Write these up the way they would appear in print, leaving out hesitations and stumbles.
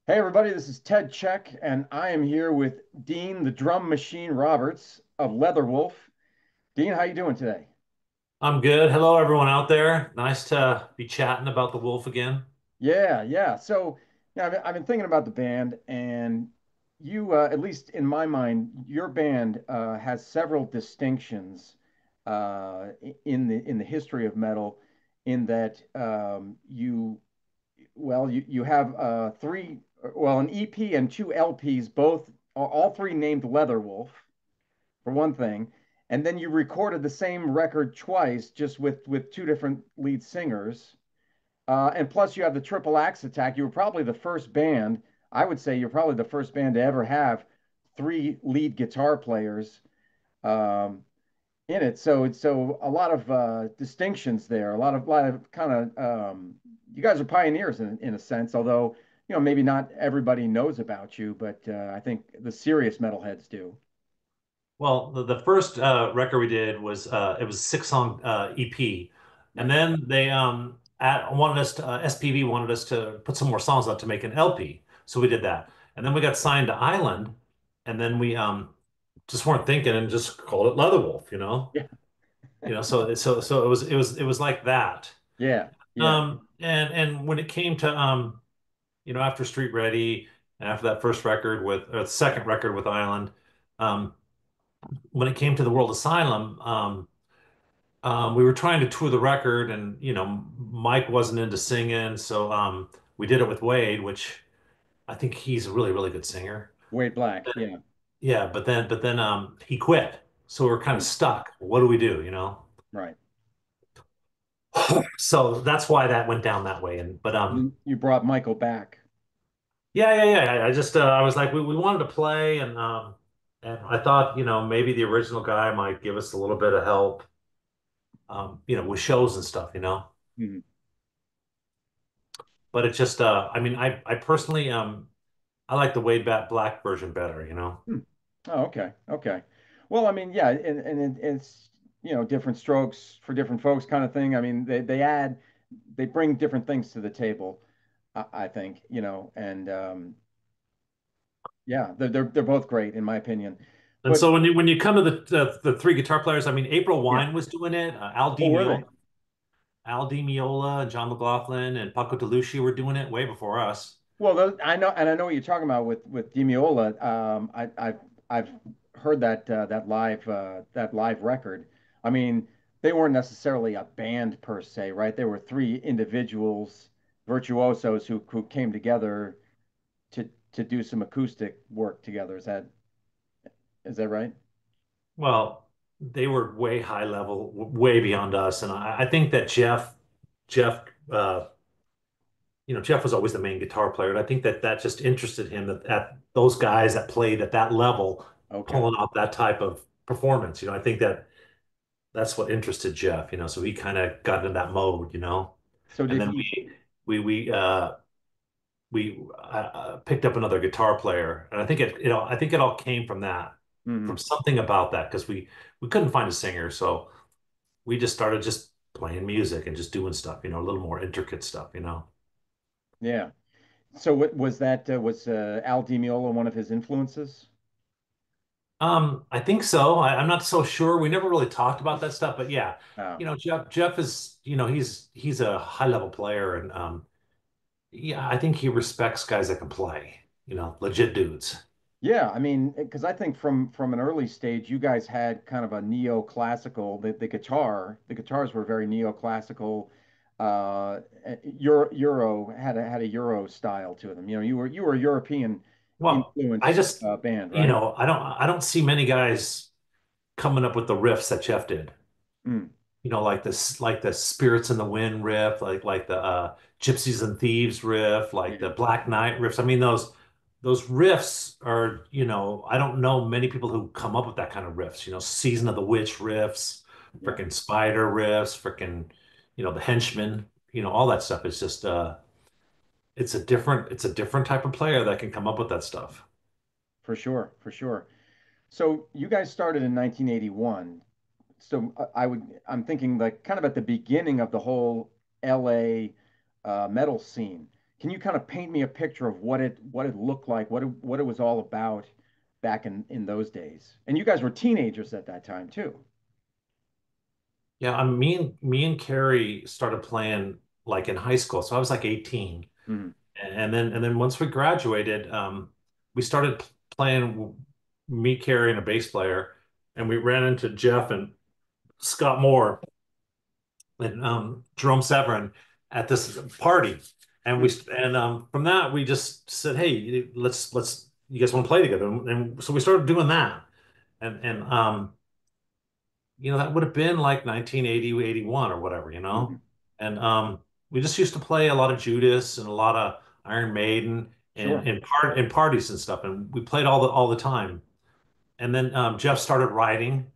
Hey everybody, this is Ted Check, and I am here with Dean the Drum Machine Roberts of Leatherwolf. Dean, how you doing today? I'm good. Hello, everyone out there. Nice to be chatting about the wolf again. Yeah. So, yeah, I've been thinking about the band, and you, at least in my mind, your band has several distinctions in the history of metal. In that you have three, well, an EP and two LPs, both all three named Leatherwolf, for one thing, and then you recorded the same record twice, just with two different lead singers. And plus, you have the Triple Axe Attack. You were probably the first band. I would say you're probably the first band to ever have three lead guitar players um, in it. So a lot of distinctions there. A lot of kind of you guys are pioneers in a sense. Although maybe not everybody knows about you, but I think the serious metalheads do. Well, the first record we did was it was a six-song EP, and Yeah. then they wanted us to SPV wanted us to put some more songs out to make an LP, so we did that, and then we got signed to Island, and then we just weren't thinking and just called it Leatherwolf, Yeah. so it was like that. Yeah. And when it came to after Street Ready and after that first record with or the second record with Island, um, when it came to the World Asylum, we were trying to tour the record, and Mike wasn't into singing, so we did it with Wade, which I think he's a really, really good singer. Wade Black. Yeah. Yeah, but then he quit, so we're kind of Mm, stuck. What do we do? right. So that's why that went down that way. And but You brought Michael back. yeah. I just I was like we wanted to play, and I thought maybe the original guy might give us a little bit of help, with shows and stuff. Mhm. But it just I mean I personally I like the Wade Bat Black version better. Hmm. Oh, okay. Well, I mean, yeah, it's different strokes for different folks, kind of thing. I mean, they bring different things to the table. I think, and yeah, they're both great in my opinion. And But so when you come to the three guitar players, I mean April yeah, Wine was doing it, oh, were they? Al Di Meola, John McLaughlin, and Paco de Lucia were doing it way before us. Well, I know, and I know what you're talking about with Demiola. I've heard that live record. I mean, they weren't necessarily a band per se, right? They were three individuals, virtuosos who came together to do some acoustic work together. Is that right? Well, they were way high level, way beyond us, and I think that Jeff, uh, Jeff was always the main guitar player, and I think that just interested him that those guys that played at that level, Okay. pulling off that type of performance. I think that's what interested Jeff. So he kind of got into that mode. So And did then he? we picked up another guitar player, and I think it all came from that, from Mhm. something about that, because we couldn't find a singer, so we just started just playing music and just doing stuff, a little more intricate stuff. Yeah. So what was that? Was Al Di Meola one of his influences? I think so. I'm not so sure. We never really talked about that stuff, but yeah, Oh. Jeff is, he's a high level player, and yeah, I think he respects guys that can play, legit dudes. Yeah, I mean, because I think from an early stage, you guys had kind of a neoclassical. The guitars were very neoclassical. Euro had a Euro style to them. You were a European Well, I influenced just, band, right? I don't see many guys coming up with the riffs that Jeff did. Mm, Like the Spirits in the Wind riff, like the Gypsies and Thieves riff, like yeah, the Black Knight riffs. I mean, those riffs are, I don't know many people who come up with that kind of riffs. Season of the Witch riffs, yeah, freaking Spider riffs, freaking, the Henchman, all that stuff is just it's a different type of player that can come up with that stuff. for sure, for sure. So you guys started in 1981. So I'm thinking like kind of at the beginning of the whole LA metal scene. Can you kind of paint me a picture of what it looked like, what it was all about back in those days? And you guys were teenagers at that time too. Yeah, me and Carrie started playing like in high school, so I was like 18, Mhm. and then once we graduated, we started playing me, Carrie, and a bass player, and we ran into Jeff and Scott Moore and Jerome Severin at this party, and we Mm. and from that we just said, hey, let's you guys want to play together, and so we started doing that, and that would have been like 1980, 81 or whatever, Mhm. and we just used to play a lot of Judas and a lot of Iron Maiden and Sure. in parties and stuff, and we played all the time, and then Jeff started writing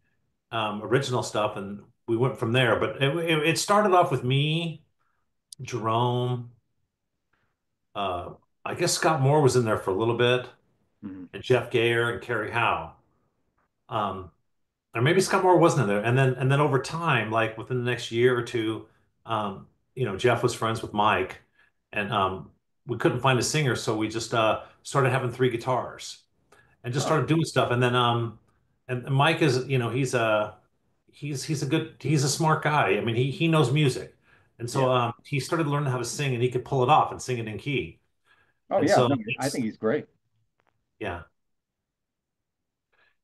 original stuff, and we went from there. But it started off with me, Jerome. Uh, I guess Scott Moore was in there for a little bit, Mhm. and Jeff Gayer and Kerry Howe. Um, or maybe Scott Moore wasn't in there. And then over time, like within the next year or two, Jeff was friends with Mike, and we couldn't find a singer, so we just started having three guitars and just Oh, started doing stuff. And Mike is, he's a smart guy. I mean, he knows music. And so yeah. he started learning how to sing, and he could pull it off and sing it in key. Oh, And yeah. so No, I think it's he's great. yeah.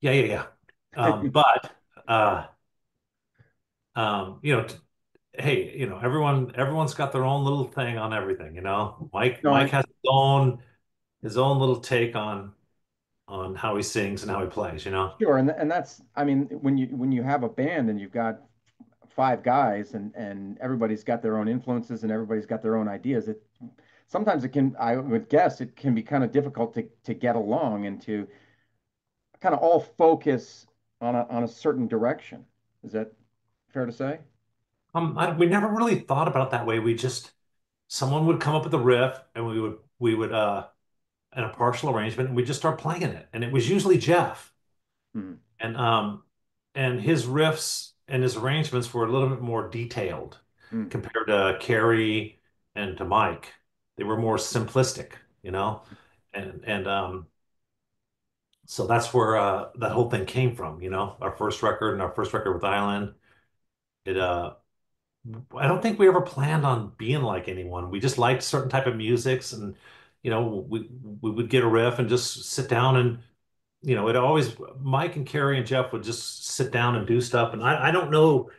Yeah, yeah, yeah. But uh you know, hey, everyone's got their own little thing on everything, you know. Mike No, Mike has his own little take on how he sings and how he plays, you know. sure. And that's, I mean, when you have a band and you've got five guys and everybody's got their own influences and everybody's got their own ideas, it sometimes it can, I would guess, it can be kind of difficult to get along and to kind of all focus on a certain direction. Is that fair to say? We never really thought about it that way. We just someone would come up with a riff and we would in a partial arrangement and we just start playing it. And it was usually Jeff. Hmm. And his riffs and his arrangements were a little bit more detailed Hmm. compared to Carrie and to Mike. They were more simplistic, you know? And so that's where that whole thing came from, our first record and our first record with Island. It I don't think we ever planned on being like anyone. We just liked certain type of musics, and we would get a riff and just sit down, and it always Mike and Carrie and Jeff would just sit down and do stuff. And I don't know,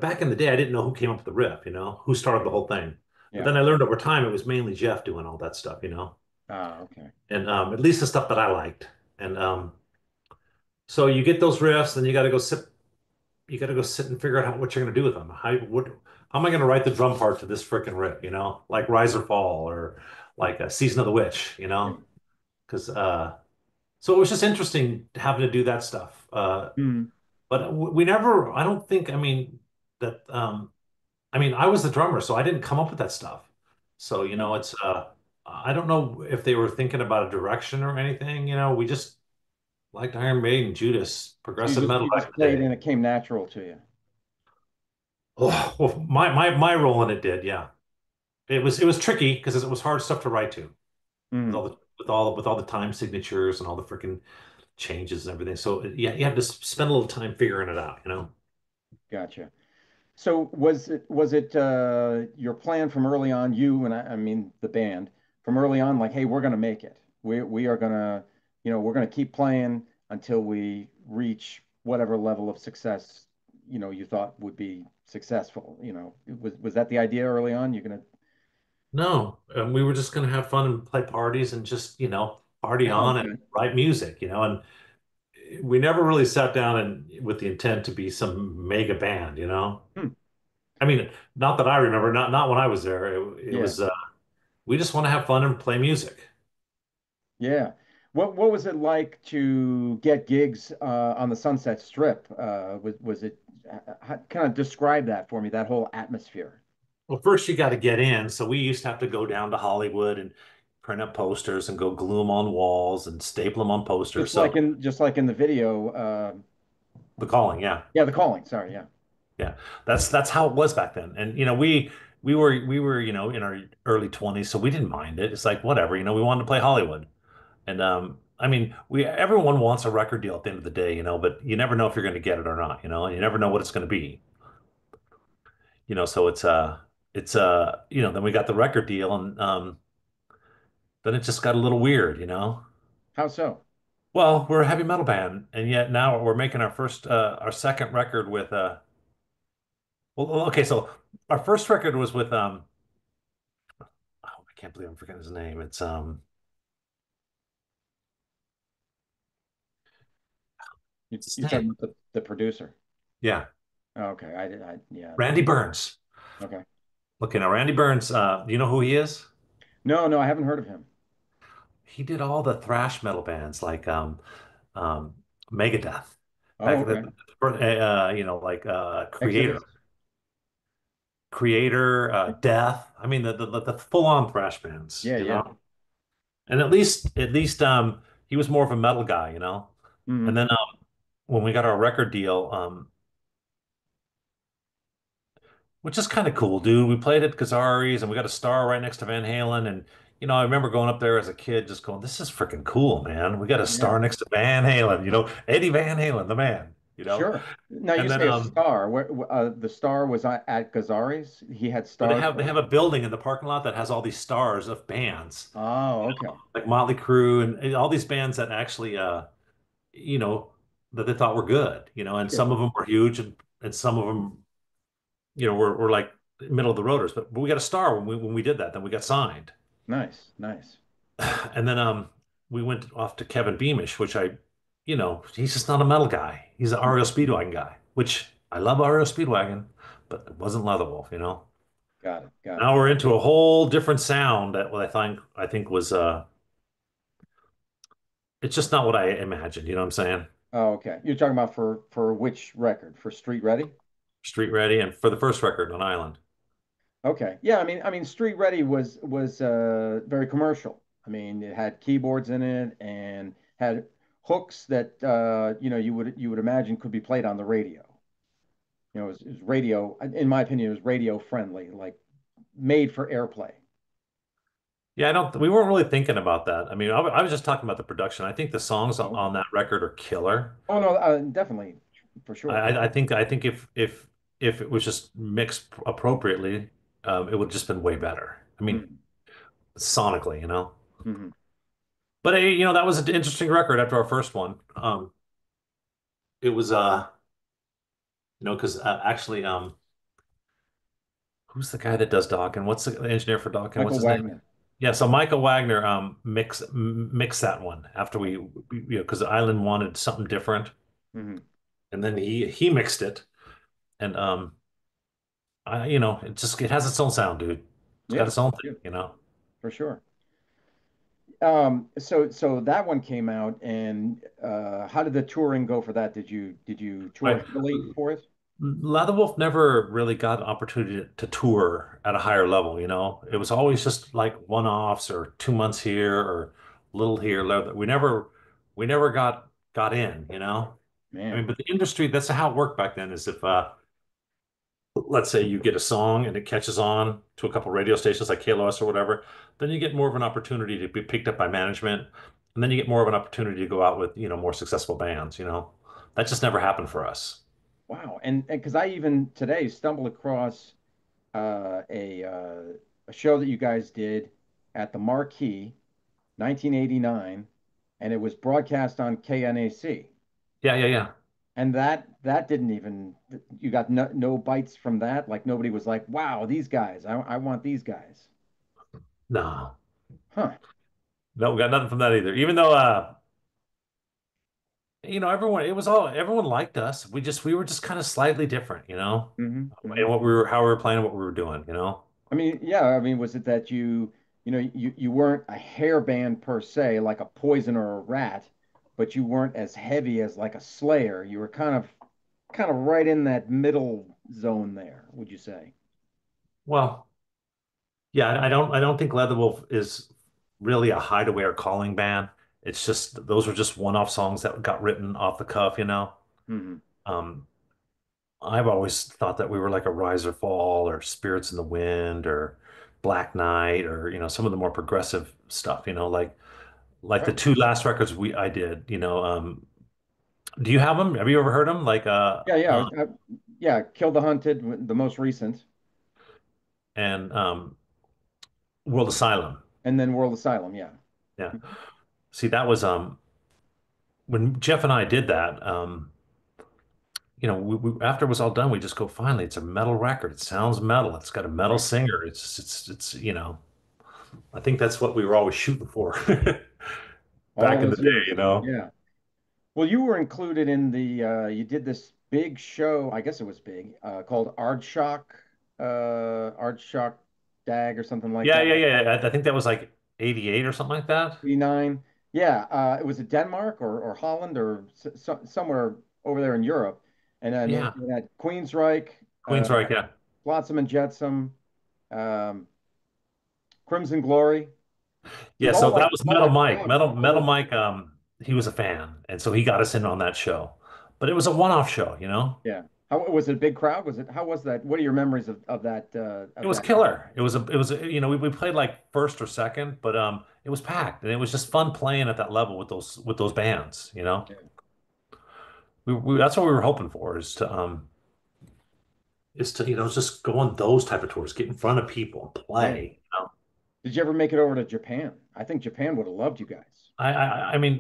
back in the day, I didn't know who came up with the riff, who started the whole thing. But Yeah. then I learned over time it was mainly Jeff doing all that stuff, Ah, okay. and at least the stuff that I liked. And so you get those riffs, and you got to go sit. You got to go sit and figure out what you're going to do with them. How am I going to write the drum part to this freaking riff? Like Rise or Fall or like a Season of the Witch. Yeah. Because so it was just interesting having to do that stuff. Hmm. But we never. I don't think. I mean that. I mean, I was the drummer, so I didn't come up with that stuff. So No. it's. I don't know if they were thinking about a direction or anything. We just liked Iron Maiden, Judas, So you progressive just metal you back just in the played day. and it came natural to you. Oh, well, my role in it did, yeah. It was tricky because it was hard stuff to write to Hmm. with all the time signatures and all the freaking changes and everything. So yeah, you have to spend a little time figuring it out. Gotcha. So was it your plan from early on, you and I mean the band, from early on, like, hey, we're gonna make it. We are gonna, we're gonna keep playing until we reach whatever level of success, you thought would be successful. Was that the idea early on? You're gonna, No, we were just gonna have fun and play parties and just party oh, on and okay. write music, and we never really sat down and with the intent to be some mega band. Hmm. I mean, not that I remember, not when I was there. It Yeah, was we just want to have fun and play music. yeah. What was it like to get gigs on the Sunset Strip? Was it kind of describe that for me, that whole atmosphere? Well, first you got to get in. So we used to have to go down to Hollywood and print up posters and go glue them on walls and staple them on posters. So Just like in the video, the calling, yeah, yeah, The Calling. Sorry, yeah. yeah, that's how it was back then. And we we were, in our early 20s, so we didn't mind it. It's like whatever, we wanted to play Hollywood. And I mean, we everyone wants a record deal at the end of the day, but you never know if you're going to get it or not, and you never know what it's going to be. So then we got the record deal and then it just got a little weird. How so? Well, we're a heavy metal band, and yet now we're making our second record with well, okay, so our first record was with oh, I can't believe I'm forgetting his name. It's what's his You're talking name? about the producer. Yeah, Okay, yeah, Randy Burns. okay. Okay, now Randy Burns, do you know who he is? No, no, I haven't heard of him. He did all the thrash metal bands like um Megadeth Oh, back okay. like Exodus. Creator, Death. I mean the full-on thrash bands, Yeah, you yeah. know. And at least he was more of a metal guy. And Hmm. then when we got our record deal, which is kind of cool, dude. We played at Kazari's and we got a star right next to Van Halen. And, I remember going up there as a kid just going, this is freaking cool, man. We got a Yeah, star next to Van Halen, Eddie Van Halen, the man. sure. Now you And then say a star. The star was at Gazzari's. He had but they stars have they for. have a building in the parking lot that has all these stars of bands, Oh, okay. like Motley Crue and all these bands that actually you know, that they thought were good. And some Sure. of them were huge and some of them, were like middle of the roaders. But we got a star when we did that. Then we got signed. Nice, nice. And then we went off to Kevin Beamish, which he's just not a metal guy. He's an REO Speedwagon guy, which I love REO Speedwagon, but it wasn't Leatherwolf. Got it, got it. Now we're into a whole different sound that what I think was it's just not what I imagined, you know what I'm saying? Oh, okay. You're talking about for which record? For Street Ready? Street Ready and for the first record on Island. Okay. Yeah, I mean Street Ready was very commercial. I mean, it had keyboards in it and had hooks that you would imagine could be played on the radio. It was radio, in my opinion, it was radio friendly, like made for airplay. Yeah, we weren't really thinking about that. I mean, I was just talking about the production. I think the songs Oh, okay. on that record are killer. Oh no, definitely, for sure. I think if it was just mixed appropriately, it would have just been way better. I mean, Hmm. sonically. Hmm. But that was an interesting record after our first one. It was because actually, who's the guy that does Dawkins? What's the engineer for Dawkins? What's Michael his name? Wagner. Yeah, so Michael Wagner mixed that one after because Island wanted something different, Hmm. and then he mixed it, and it has its own sound, dude. It's got Yeah, its own yeah, thing. for sure. So that one came out, and how did the touring go for that? Did you tour Right. heavily for it? Leatherwolf never really got an opportunity to tour at a higher level. It was always just like one-offs or 2 months here or little here. We never got in. I Man, mean, but the industry, that's how it worked back then is if let's say you get a song and it catches on to a couple radio stations like KLOS or whatever, then you get more of an opportunity to be picked up by management, and then you get more of an opportunity to go out with, more successful bands. That just never happened for us. wow. And because I even today stumbled across a show that you guys did at the Marquee, 1989, and it was broadcast on KNAC. Yeah, yeah, yeah. And that didn't even you got no bites from that. Like nobody was like, "Wow, these guys! I want these guys." No, Huh. no, we got nothing from that either. Even though, everyone liked us. We were just kind of slightly different. Hmm. And Hmm. how we were playing, what we were doing. I mean, yeah. I mean, was it that you weren't a hair band per se, like a Poison or a Rat, but you weren't as heavy as like a Slayer. You were kind of right in that middle zone there, would you say? Well, yeah, I don't think Leatherwolf is really a hideaway or calling band. It's just those were just one-off songs that got written off the cuff. Hmm. Um, I've always thought that we were like a Rise or Fall or Spirits in the Wind or Black Knight or some of the more progressive stuff, like the Right. two last records we I did, do you have them? Have you ever heard them? Like Yeah, yeah, yeah. Kill the Hunted, the most recent, and World Asylum. and then World Asylum. Yeah. Yeah. See, that was when Jeff and I did that, after it was all done, we just go, finally, it's a metal record. It sounds metal. It's got a metal Right. singer. I think that's what we were always shooting for All back in the those day, years. you know? Yeah. Well, you were included in you did this big show, I guess it was big, called Ardshock Dag or something like Yeah, that. yeah, yeah. I think that was like 88 or something like that. 89. Yeah, it was at Denmark or Holland or somewhere over there in Europe. And then Yeah. it had Queensryche, Queensryche, yeah. Flotsam and Jetsam, um, Crimson Glory. It was Yeah, so that it was was all Metal like Mike. prog Metal all over. Mike, he was a fan, and so he got us in on that show. But it was a one-off show, you know? Yeah. How was it a big crowd? How was that? What are your memories It of was that? killer. We played like first or second, but it was packed and it was just fun playing at that level with those bands, you know? Yeah. That's what we were hoping for is to just go on those type of tours, get in front of people, Yeah. play. Did you ever make it over to Japan? I think Japan would have loved you guys. I mean,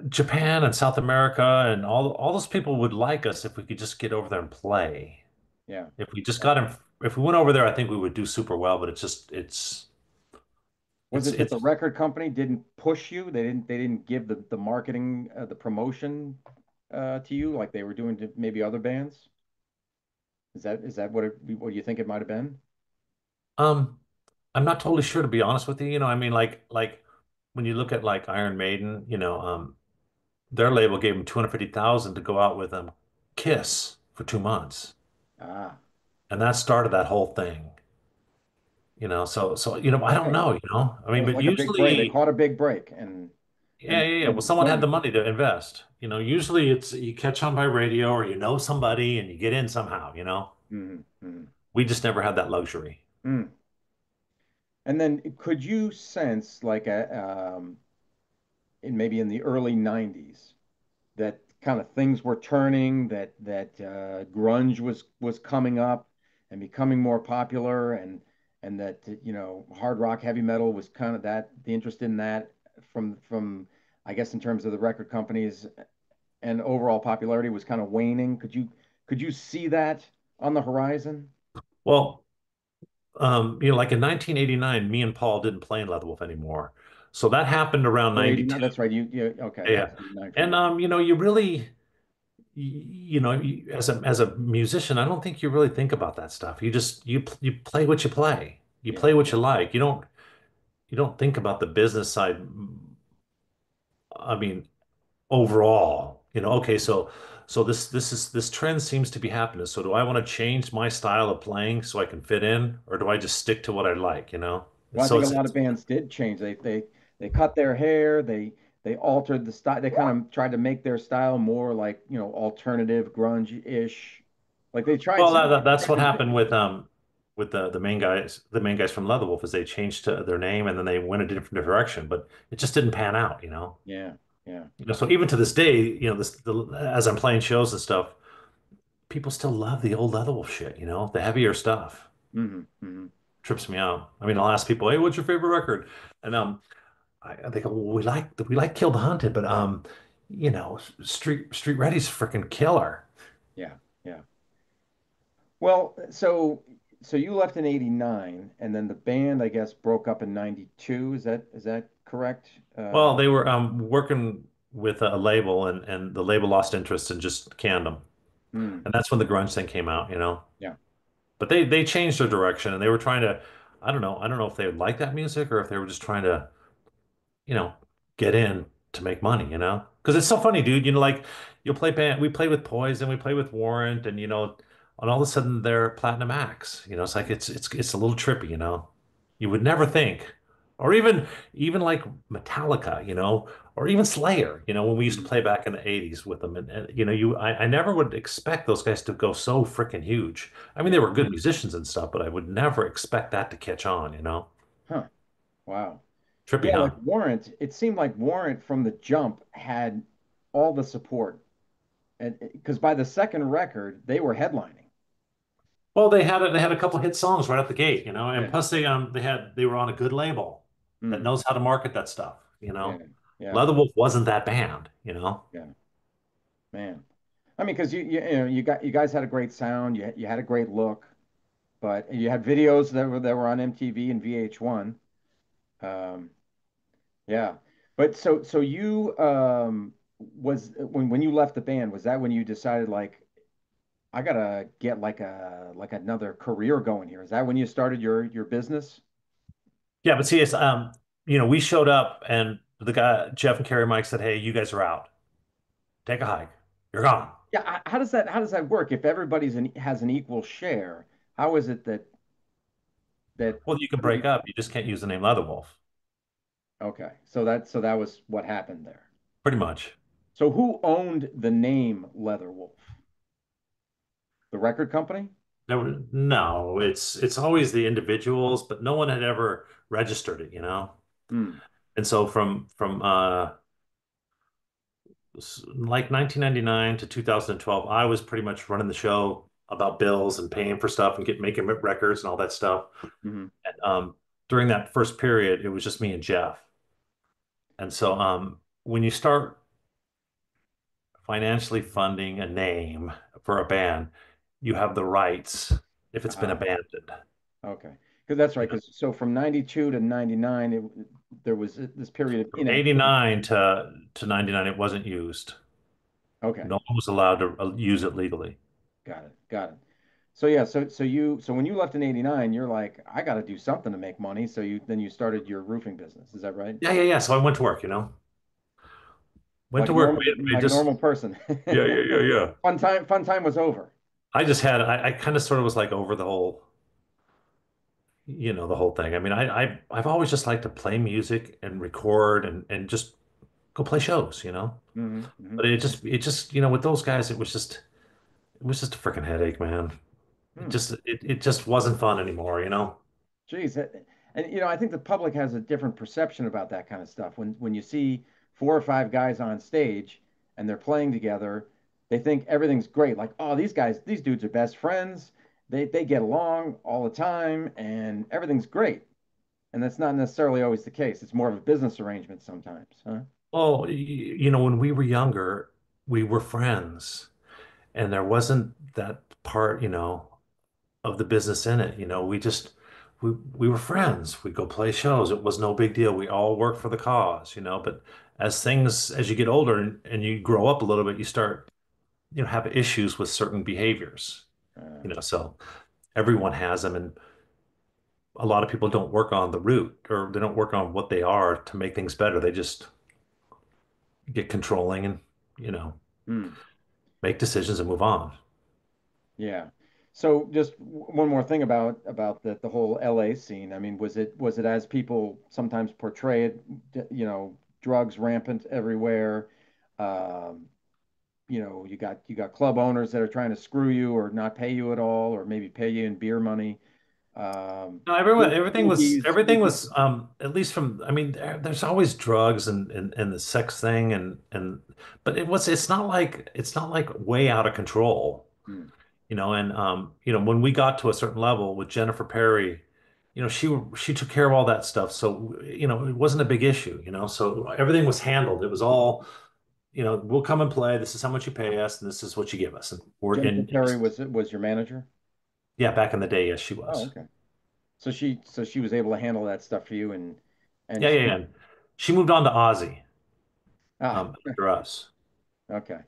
Japan and South America and all those people would like us if we could just get over there and play. Yeah. If we just got him, if we went over there, I think we would do super well. But Was it that it's the record company didn't push you? They didn't give the marketing, the promotion to you like they were doing to maybe other bands? Is that what you think it might have been? um, I'm not totally sure to be honest with you. I mean, like when you look at like Iron Maiden, their label gave them 250,000 to go out with Kiss for 2 months, Ah, and that started that whole thing. So I don't okay. know. I It mean, was but like a big break. They usually. caught a big break Yeah, yeah, yeah. Well, and someone had money. the money to invest. Usually it's you catch on by radio or you know somebody and you get in somehow. Hmm, hmm. We just never had that luxury. Mm. And then could you sense in maybe in the early 90s that kind of things were turning, that grunge was coming up and becoming more popular, and that hard rock, heavy metal was kind of the interest in that from I guess in terms of the record companies and overall popularity was kind of waning. Could you see that on the horizon? Well, like in 1989, me and Paul didn't play in Leatherwolf anymore. So that happened around Oh, 89. 92. That's right. Okay. Yeah. Yeah. It's 89 for And you. you really as a musician, I don't think you really think about that stuff. You play what you play. You Yeah. play what you like. You don't think about the business side. I mean, overall, okay, so this trend seems to be happening. So do I want to change my style of playing so I can fit in, or do I just stick to what I like? And Well, I so think a it's, lot of it's bands did change. They cut their hair. They altered the style. They kind of tried to make their style more like alternative grunge-ish. Like they tried. well Some that, bands that's tried what to mix happened it. with the main guys from Leatherwolf is they changed to their name and then they went a different direction, but it just didn't pan out. Yeah. Yeah. So even to this day, as I'm playing shows and stuff, people still love the old Leatherwolf shit, the heavier stuff. Hmm, hmm. Trips me out. I mean, I'll ask people, "Hey, what's your favorite record?" And they go, "Well, we like Kill the Hunted, but Street Ready's freaking killer." Yeah. Yeah. Well, so you left in 89, and then the band, I guess, broke up in 92. Is that correct? Well, they were working with a label, and the label lost interest and just canned them, Hmm. and that's when the grunge thing came out. Yeah. But they changed their direction, and they were trying to. I don't know if they would like that music or if they were just trying to you know, get in to make money. Because it's so funny, dude. Like we play with Poison, we play with Warrant, and all of a sudden they're platinum acts. It's like it's a little trippy. You would never think, Or even like Metallica, or even Slayer, when we used to Mm. play back in the 80s with them. And I never would expect those guys to go so freaking huge. I mean, they Yeah. were good musicians and stuff, but I would never expect that to catch on. Huh. Wow. Trippy, Yeah, like huh? Warrant, it seemed like Warrant from the jump had all the support. And because by the second record, they were headlining. Well, they had a couple hit songs right out the gate, and Yeah. plus they were on a good label that Mm. knows how to market that stuff. Yeah. Yeah. Leatherwolf wasn't that band. Yeah. Man. I mean, because you guys had a great sound, you had a great look, but you had videos that were on MTV and VH1. Um, yeah. But so you was when you left the band, was that when you decided like I gotta get like another career going here? Is that when you started your business? Yeah, but see, we showed up and the guy Jeff and Kerry Mike said, "Hey, you guys are out. Take a hike. You're gone." Yeah. How does that work? If has an equal share, how is it that Well, you can break everybody? up. You just can't use the name Leatherwolf. Okay, so that was what happened there. Pretty much. So who owned the name Leatherwolf? The record company? No, it's always the individuals, but no one had ever registered it. Hmm. And so from like 1999 to 2012, I was pretty much running the show about bills and paying for stuff and making records and all that stuff. Hmm. And during that first period, it was just me and Jeff. And so when you start financially funding a name for a band, you have the rights if it's been Ah, abandoned. okay. Because that's right. You know, Because so from 92 to 99, there was this period of from inactivity. 89 to 99, it wasn't used. Okay, No one was allowed to use it legally. got it, got it. So yeah, so when you left in 89, you're like, I got to do something to make money. So you started your roofing business. Is that right? Yeah, yeah, yeah. So I went to work. Went Like to a work. normal Made like a just normal person. Yeah, yeah, yeah, yeah. Fun time was over. I kind of sort of was like over the whole thing. I mean, I've always just liked to play music and record and just go play shows. Hmm. Hmm. But it just with those guys, it was just a freaking headache, man. It Hmm. just it just wasn't fun anymore. Geez, and I think the public has a different perception about that kind of stuff. When you see four or five guys on stage and they're playing together, they think everything's great. Like, oh, these dudes are best friends. They get along all the time, and everything's great. And that's not necessarily always the case. It's more of a business arrangement sometimes, huh? Oh, when we were younger, we were friends, and there wasn't that part of the business in it. We were friends. We'd go play shows. It was no big deal. We all worked for the cause. But as you get older and you grow up a little bit, you start, have issues with certain behaviors. Uh, So everyone has them, and a lot of people don't work on the root, or they don't work on what they are to make things better. They just get controlling and, you know, hmm. make decisions and move on. Yeah. So just one more thing about the whole LA scene. I mean, was it as people sometimes portray it, drugs rampant everywhere. Um, you got club owners that are trying to screw you or not pay you at all, or maybe pay you in beer money. Um, No, everything was at least I mean, there's always drugs and the sex thing but it's not like way out of control. mm, And when we got to a certain level with Jennifer Perry, she took care of all that stuff. So, it wasn't a big issue. So everything was handled. It was all, we'll come and play. This is how much you pay us, and this is what you give us. And we're Jennifer in, Perry was your manager? yeah, back in the day, yes, she Oh, was. okay. So she was able to handle that stuff for you, and Yeah, yeah, yeah. She moved on to Ozzy, ah, after us. okay.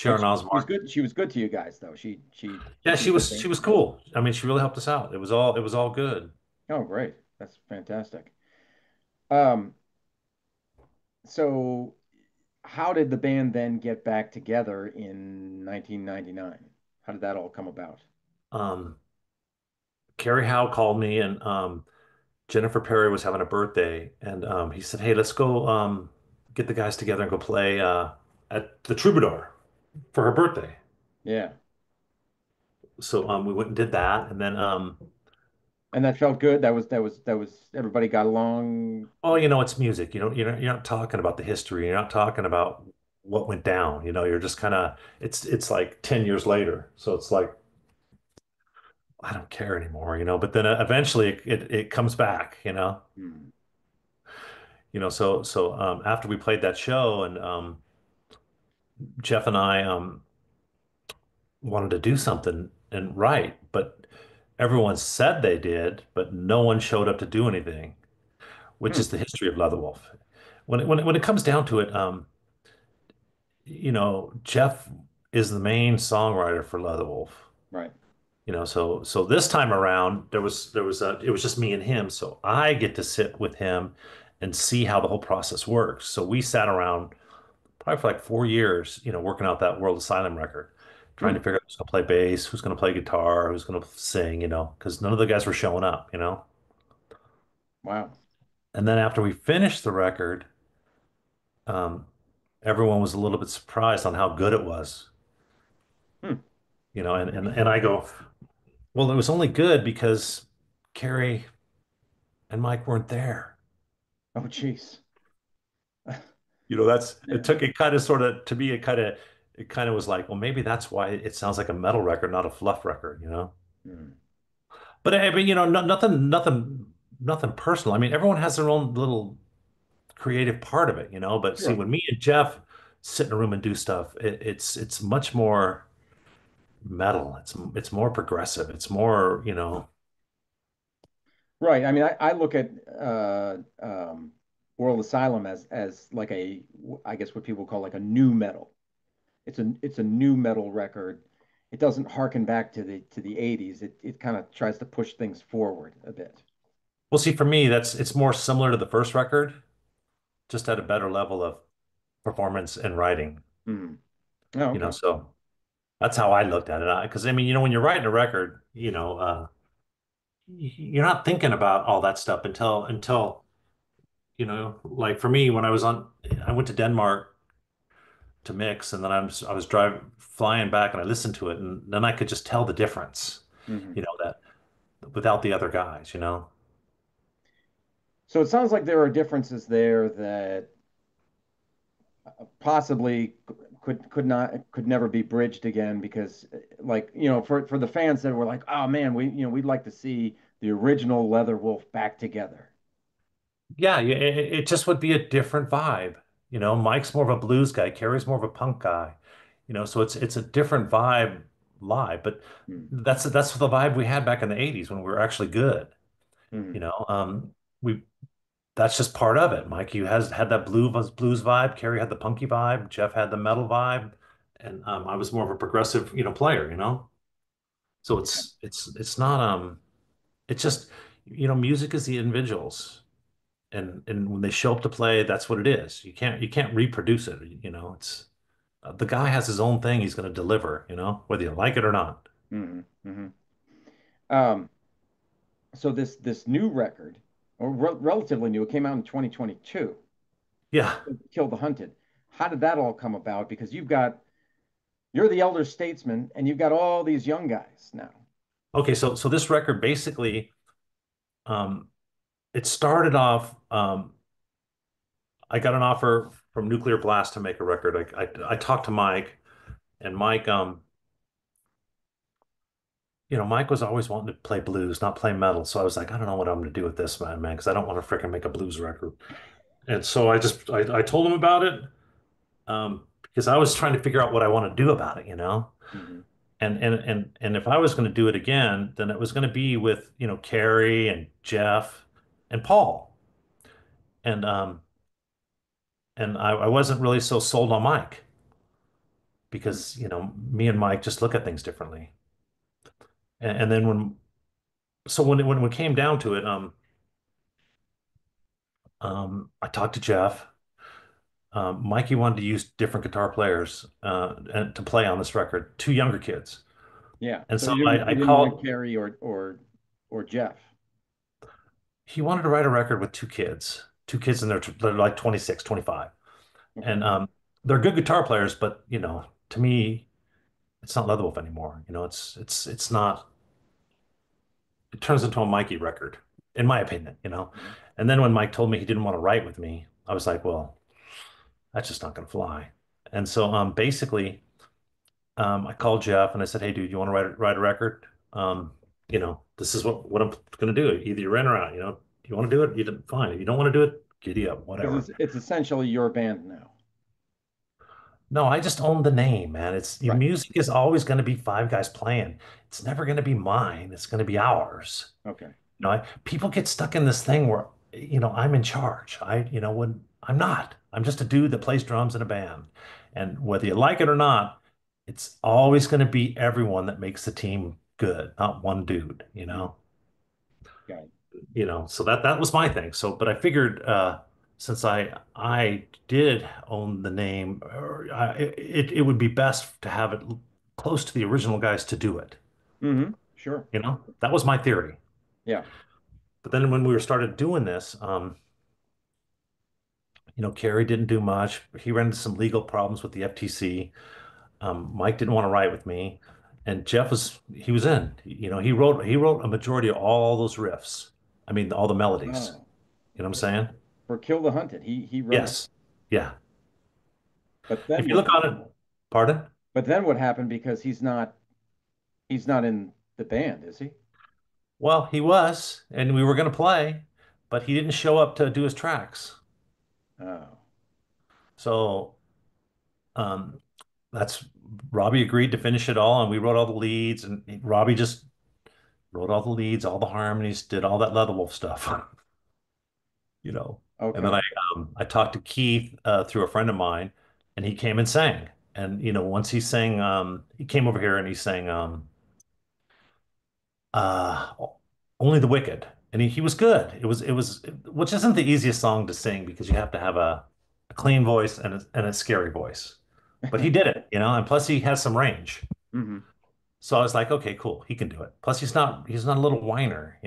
But Sharon she was Osbourne. good. She was good to you guys, though. She Yeah, took she good was care she of was you. cool. I mean, she really helped us out. It was all good. Oh, great. That's fantastic. Um, so how did the band then get back together in 1999? How did that all come about? Um, Carrie Howe called me, and Jennifer Perry was having a birthday, and he said, "Hey, let's go get the guys together and go play at the Troubadour for her birthday." Yeah. So we went and did that, and then And that felt good. That was everybody got along. oh, it's music. You're not talking about the history. You're not talking about what went down. You're just kind of it's like 10 years later, so it's like I don't care anymore. But then eventually it comes back. Hmm. So after we played that show and Jeff and I wanted to do something and write, but everyone said they did, but no one showed up to do anything, which Hmm. is the history of Leatherwolf. When it comes down to it, Jeff is the main songwriter for Leatherwolf. Right. So this time around it was just me and him, so I get to sit with him and see how the whole process works. So we sat around probably for like 4 years, working out that World Asylum record, trying Hmm. to figure out who's going to play bass, who's going to play guitar, who's going to sing, because none of the guys were showing up. Wow. And then after we finished the record, um, everyone was a little bit surprised on how good it was, Hmm. and I go, well, it was only good because Carrie and Mike weren't there. Oh, jeez. That's Yeah. it took it kind of sort of to me it kind of was like, well, maybe that's why it sounds like a metal record, not a fluff record. Hmm. But no, nothing personal. I mean, everyone has their own little creative part of it. But see, Sure. when me and Jeff sit in a room and do stuff, it's much more metal. It's more progressive. It's more. Right. I mean, I look at World Asylum as like I guess what people call like a new metal. It's a new metal record. It doesn't harken back to the 80s. It kind of tries to push things forward a bit. Well, see, for me, it's more similar to the first record, just at a better level of performance and writing. Hmm. Oh, okay. So that's how I looked at it. Because I mean, when you're writing a record, you're not thinking about all that stuff until like for me, when I went to Denmark to mix, and then I was driving, flying back, and I listened to it, and then I could just tell the difference, Hmm. that without the other guys. So it sounds like there are differences there that possibly could never be bridged again because like for the fans that were like, oh man, we'd like to see the original Leather Wolf back together. Yeah, it just would be a different vibe. Mike's more of a blues guy, Kerry's more of a punk guy. So it's a different vibe live, but Hmm. that's the vibe we had back in the 80s when we were actually good. Hmm. You know, we that's just part of it. Mike, you has had that blues vibe. Kerry had the punky vibe. Jeff had the metal vibe, and I was more of a progressive, player. So Yeah. it's not it's just music is the individuals, and when they show up to play, that's what it is. You can't reproduce it. It's the guy has his own thing he's going to deliver. Whether you like it or not. Hmm. Hmm. Um, so this new record, or relatively new, it came out in 2022. Yeah. Kill the Hunted. How did that all come about? Because you're the elder statesman, and you've got all these young guys now. Okay. So this record basically, um, it started off. I got an offer from Nuclear Blast to make a record. I talked to Mike, and Mike, Mike was always wanting to play blues, not play metal. So I was like, I don't know what I'm going to do with this man, because I don't want to freaking make a blues record. And so I told him about it, because I was trying to figure out what I want to do about it. Hmm. And if I was going to do it again, then it was going to be with, Carrie and Jeff and Paul. And I wasn't really so sold on Mike because, me and Mike just look at things differently. And then when it came down to it, I talked to Jeff. Mikey wanted to use different guitar players and to play on this record, two younger kids. Yeah. And So so you I didn't want called, Carrie or Jeff. he wanted to write a record with two kids in they're like 26, 25. Okay. And they're good guitar players, but to me, it's not Leatherwolf anymore. It's not. It turns into a Mikey record, in my opinion. Mhm. And then when Mike told me he didn't want to write with me, I was like, well, that's just not going to fly. And so basically, I called Jeff and I said, hey, dude, you want to write a record? This is what I'm going to do. Either you're in or out. You want to do it? You didn't fine. If you don't want to do it, giddy up, Because whatever. it's essentially your band now. No, I just own the name, man. It's your Right. music is always going to be five guys playing. It's never going to be mine. It's going to be ours. Okay. People get stuck in this thing where, I'm in charge. When I'm not, I'm just a dude that plays drums in a band. And whether you like it or not, it's always going to be everyone that makes the team good, not one dude, you Mm, know? got it. So that was my thing. So, but I figured, since I did own the name, it would be best to have it close to the original guys to do it. Sure. That was my theory. Yeah. But then when we were started doing this, Kerry didn't do much. He ran into some legal problems with the FTC. Mike didn't want to write with me, and Jeff he was in. He wrote a majority of all those riffs. I mean, all the melodies. Oh, You know what I'm saying? for Kill the Hunted, he wrote it. Yes. Yeah. But If then you what? look on it, pardon? But then what happened? Because he's not in the band, is he? Well, he was, and we were going to play, but he didn't show up to do his tracks. Oh, So, um, that's Robbie agreed to finish it all, and we wrote all the leads, and Robbie just wrote all the leads, all the harmonies, did all that Leatherwolf stuff, you know. And then okay. I talked to Keith through a friend of mine, and he came and sang. And once he sang, he came over here and he sang uh, "Only the Wicked," and he was good. It was which isn't the easiest song to sing because you have to have a clean voice and a scary voice. But he did it, and plus he has some range. hmm So I was like, okay, cool, he can do it. Plus he's not a little whiner.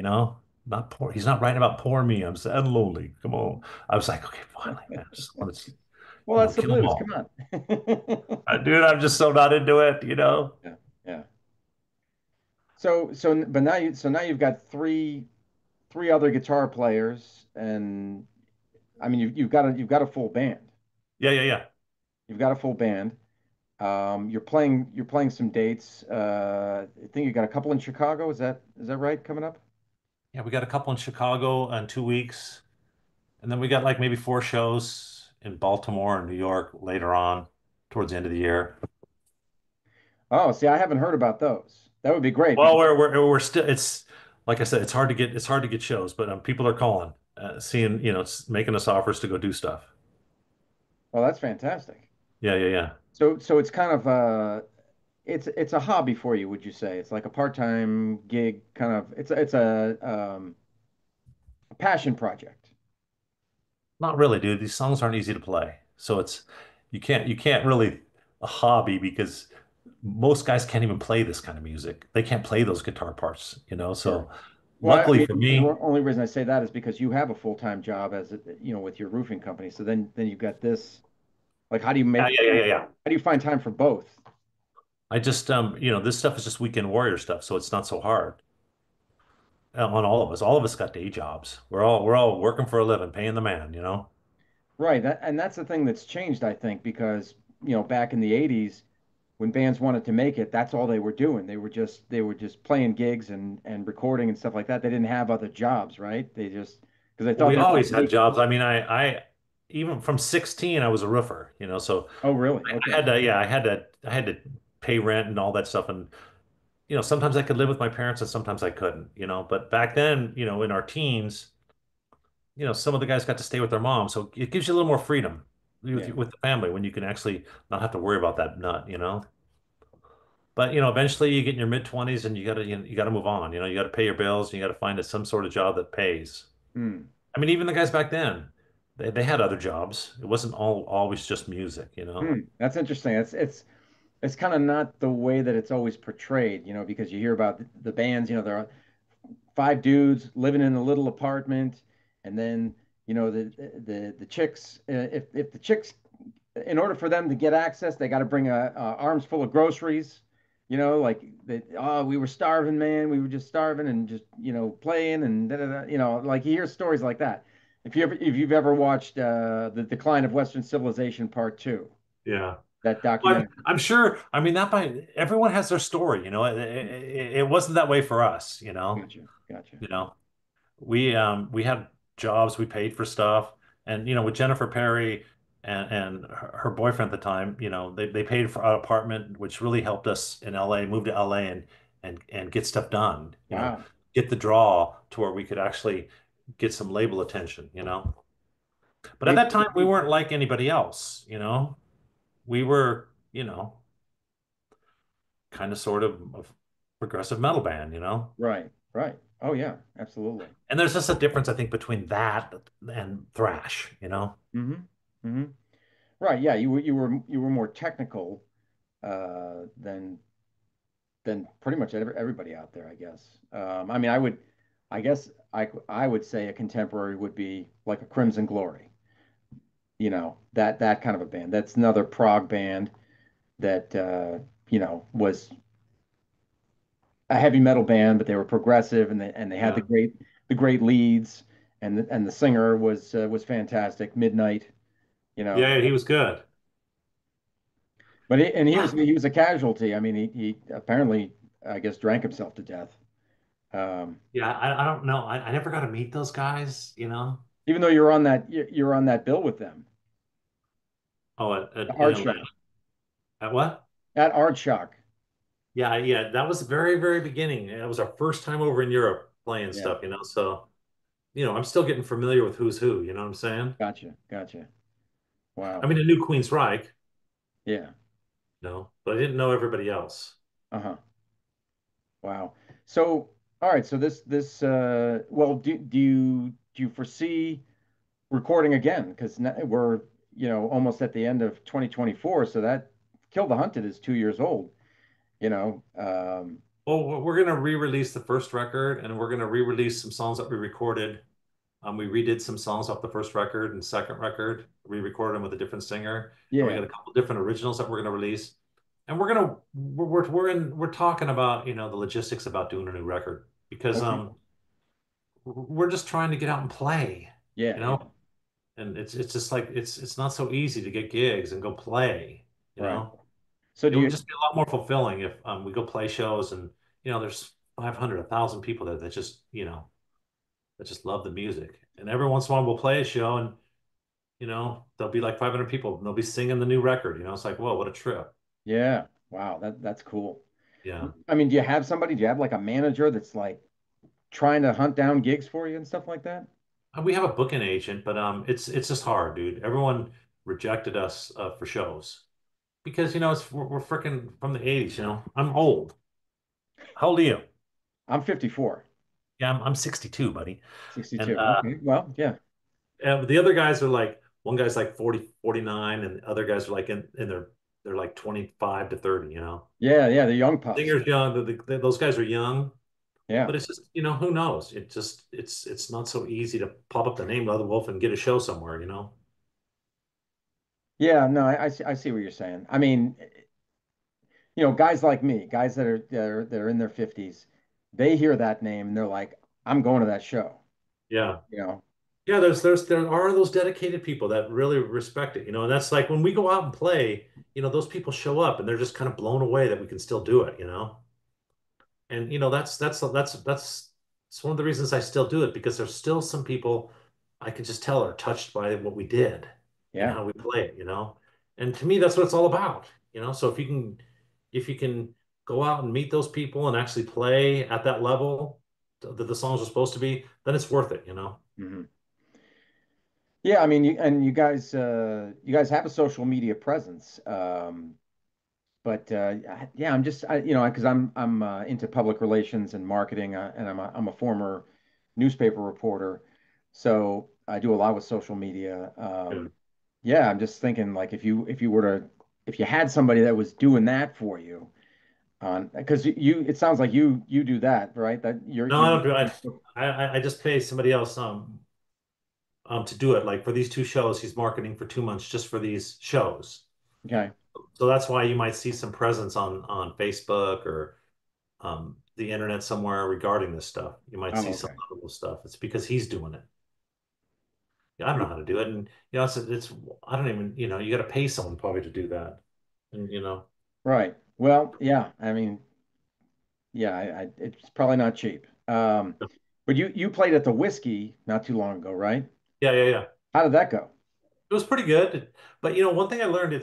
Not poor. He's not writing about poor me. I'm sad and lonely. Come on. I was like, okay, finally, man. I just want to, Well, that's the kill them blues. all. Come on. Dude, I'm just so not into it. Yeah, yeah. But now you've got three other guitar players, and I mean you've got a full band. Yeah, yeah, yeah. You've got a full band. You're playing some dates. I think you got a couple in Chicago. Is that right? Coming up? Yeah, we got a couple in Chicago in 2 weeks. And then we got like maybe four shows in Baltimore and New York later on towards the end of the year. Oh, see, I haven't heard about those. That would be great Well, because we're still it's like I said, it's hard to get shows, but people are calling, seeing, it's making us offers to go do stuff. well, that's fantastic. Yeah, yeah, yeah. So it's kind of it's a hobby for you, would you say? It's like a part-time gig, kind of. It's a passion project. Not really, dude. These songs aren't easy to play. So you can't really a hobby because most guys can't even play this kind of music. They can't play those guitar parts. Sure. So Well, I luckily mean, for and the me, only reason I say that is because you have a full-time job with your roofing company. So then you've got this. Like, yeah, yeah, yeah, yeah, yeah. how do you find time for both? I just this stuff is just weekend warrior stuff, so it's not so hard on all of us. All of us got day jobs. We're all working for a living, paying the man. Right. And that's the thing that's changed, I think, because, back in the 80s, when bands wanted to make it, that's all they were doing. They were just playing gigs and recording and stuff like that. They didn't have other jobs, right? Because they thought We they were always going to had make it. jobs. I mean, I even from 16, I was a roofer. So Oh, really? I Okay. had to, yeah, I had to pay rent and all that stuff. And sometimes I could live with my parents and sometimes I couldn't. But back then, in our teens, some of the guys got to stay with their mom, so it gives you a little more freedom with Yeah. with the family when you can actually not have to worry about that nut. But eventually you get in your mid 20s and you gotta move on. You got to pay your bills and you got to find some sort of job that pays. Hmm. I mean, even the guys back then, they had other jobs. It wasn't always just music. Hmm. That's interesting. It's kind of not the way that it's always portrayed, because you hear about the bands, they're five dudes living in a little apartment, and then the chicks, if the chicks, in order for them to get access, they got to bring a arms full of groceries. Like oh, we were starving, man. We were just starving and just playing and da, da, da, like you hear stories like that. If you've ever watched The Decline of Western Civilization Part Two, Yeah. that Well, documentary. I'm sure. I mean, that might everyone has their story. It wasn't that way for us. Gotcha, gotcha. You know. We had jobs, we paid for stuff, and with Jennifer Perry and her boyfriend at the time, they paid for an apartment, which really helped us in LA, move to LA and get stuff done, Wow, get the draw to where we could actually get some label attention. But at they that time, we weren't like anybody else. We were, kind of sort of a progressive metal band. right, right. Oh yeah, absolutely. And there's just a difference, I think, between that and thrash. Hmm. Hmm. Right, yeah, you were more technical than pretty much everybody out there, I guess. I mean, I guess I would say a contemporary would be like a Crimson Glory, that kind of a band. That's another prog band that was a heavy metal band, but they were progressive and they had Yeah. the great leads, and the singer was fantastic, Midnight, you know. Yeah, he was good. But he was Yeah. he was a casualty. I mean, he apparently, I guess, drank himself to death. Um, Yeah, I don't know. I never got to meet those guys. Even though you're on that bill with them, Oh, the Art Shock, at what? at Art Shock. Yeah, yeah, that was the very, very beginning. It was our first time over in Europe playing Yeah, stuff. So, I'm still getting familiar with who's who, you know what I'm saying? gotcha, gotcha. I Wow. mean, I knew Queensryche, Yeah. but I didn't know everybody else. Uh-huh. Wow. So, all right. So well, do you foresee recording again? Because we're almost at the end of 2024, so that Kill the Hunted is 2 years old. You know. Well, we're gonna re-release the first record, and we're gonna re-release some songs that we recorded. We redid some songs off the first record and second record. We recorded them with a different singer, and we Yeah. got a couple different originals that we're going to release. And we're talking about the logistics about doing a new record because Okay. we're just trying to get out and play, Yeah. you Yeah. know. And it's just like it's not so easy to get gigs and go play, you Right. know. So It do would you? just be a lot more fulfilling if we go play shows and there's 500, 1,000 people there that just love the music. And every once in a while we'll play a show and there'll be like 500 people and they'll be singing the new record. It's like, whoa, what a trip. Yeah. Wow. That's cool. Yeah. I mean, do you have somebody? Do you have like a manager that's like trying to hunt down gigs for you and stuff like that? We have a booking agent, but it's just hard, dude. Everyone rejected us for shows because we're freaking from the 80s. I'm old. How old are you? I'm 54, Yeah, I'm 62, buddy. And 62. Okay. Well, yeah. the other guys are like one guy's like 40, 49, and the other guys are like in they're like 25 to 30. Yeah. Yeah. The young pups. Singer's young, those guys are young. Yeah. But it's just, who knows? It's not so easy to pop up the name Leather Wolf and get a show somewhere. Yeah. No, I see what you're saying. I mean, guys like me, guys that are in their 50s, they hear that name and they're like, I'm going to that show. Yeah. You know. Yeah, there are those dedicated people that really respect it. And that's like when we go out and play, those people show up and they're just kind of blown away that we can still do it. And that's it's one of the reasons I still do it because there's still some people I can just tell are touched by what we did and Yeah. how we play it. And to me, that's what it's all about. So if you can go out and meet those people and actually play at that level that the songs are supposed to be, then it's worth it. Hmm. Yeah. I mean, you guys have a social media presence. But yeah, I'm just because I'm into public relations and marketing, and I'm a former newspaper reporter, so I do a lot with social media. Yeah. Yeah, I'm just thinking like if you had somebody that was doing that for you, on because you it sounds like you do that, right? That No, I you're don't do it. I just pay somebody else to do it. Like for these two shows, he's marketing for 2 months just for these shows. okay. So that's why you might see some presence on Facebook or the internet somewhere regarding this stuff. You might Oh, see some okay. notable stuff. It's because he's doing it. Yeah, I don't know how to do it, and it's I don't even you got to pay someone probably to do that, and Right. Well, yeah. I mean, yeah, it's probably not cheap. But you played at the Whiskey not too long ago, right? yeah, yeah, yeah. How did that go? It was pretty good, but one thing I learned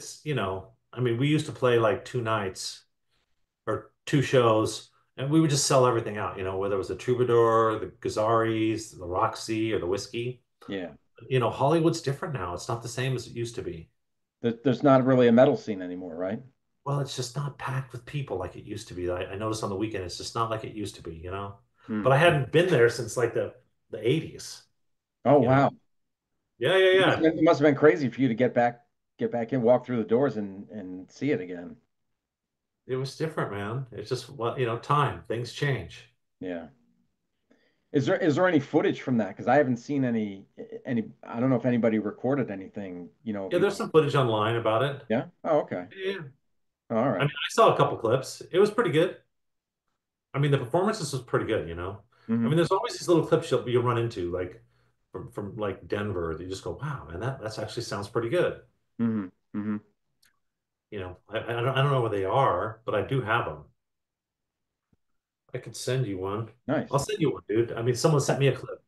I mean, we used to play like 2 nights or two shows, and we would just sell everything out. Whether it was the Troubadour, the Gazaris, the Roxy, or the Whiskey. Yeah. Hollywood's different now. It's not the same as it used to be. There's not really a metal scene anymore, right? Well, it's just not packed with people like it used to be. I noticed on the weekend, it's just not like it used to be. But Hmm. I hadn't been there since like the 80s, Oh, you know? wow. Yeah, yeah, yeah. It must have been crazy for you to get back in, walk through the doors and see it again. It was different, man. It's just time. Things change. Yeah. Is there any footage from that? Because I haven't seen any. I don't know if anybody recorded anything, Yeah, there's some footage online about it. Yeah. Oh, okay. Yeah. Yeah. All I mean, right. I saw a couple clips. It was pretty good. I mean, the performances was pretty good. I Mm-hmm. mean, there's always these little clips you'll run into, like from like Denver. You just go, wow, man, that's actually sounds pretty good. Mm-hmm. Mm-hmm. I don't know where they are, but I do have them. I could send you one. I'll Nice. send you one, dude. I mean, someone Yeah. sent me a clip.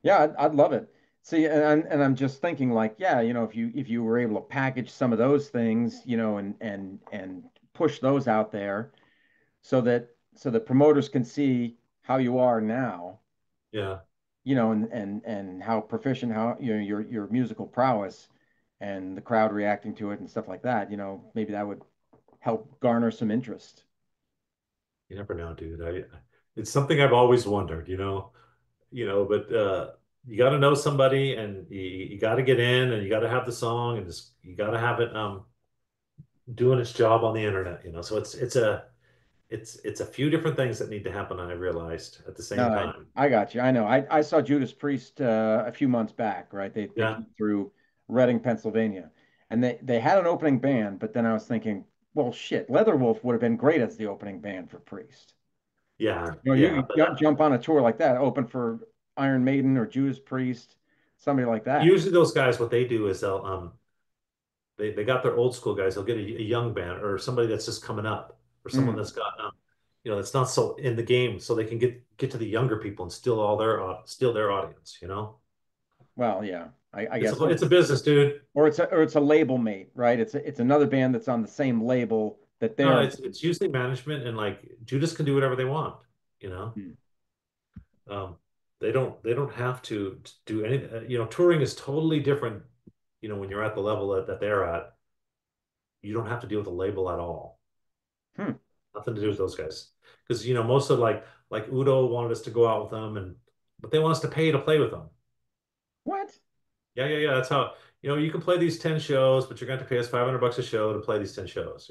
Yeah, I'd love it. See, and I'm just thinking like, yeah, if you were able to package some of those things, and push those out there so that promoters can see how you are now, Yeah, and how proficient, how your musical prowess and the crowd reacting to it and stuff like that, maybe that would help garner some interest. you never know, dude. It's something I've always wondered. But you got to know somebody, and you got to get in, and you got to have the song, and just you got to have it doing its job on the internet. So it's a few different things that need to happen, I realized at the No, same time. I got you. I know. I saw Judas Priest a few months back, right? They Yeah, came through Reading, Pennsylvania, and they had an opening band, but then I was thinking, well, shit, Leatherwolf would have been great as the opening band for Priest. yeah, You yeah. could jump on a tour like that, open for Iron Maiden or Judas Priest, somebody like that. Usually those guys, what they do is they got their old school guys. They'll get a young band or somebody that's just coming up or someone Mm, that's got that's not so in the game, so they can get to the younger people and steal their audience. well, yeah, I It's guess a so. it's a business, dude. Or it's a label mate, right? It's another band that's on the same label that No, they're. it's usually management and like Judas can do whatever they want. You know, Mm, um, they don't have to do anything. Touring is totally different. When you're at the level that they're at, you don't have to deal with a label at all. hmm. Nothing to do with those guys. Because most of like Udo wanted us to go out with them, but they want us to pay to play with them. What? Yeah, yeah, yeah. That's how you can play these 10 shows, but you're going to have to pay us $500 a show to play these 10 shows.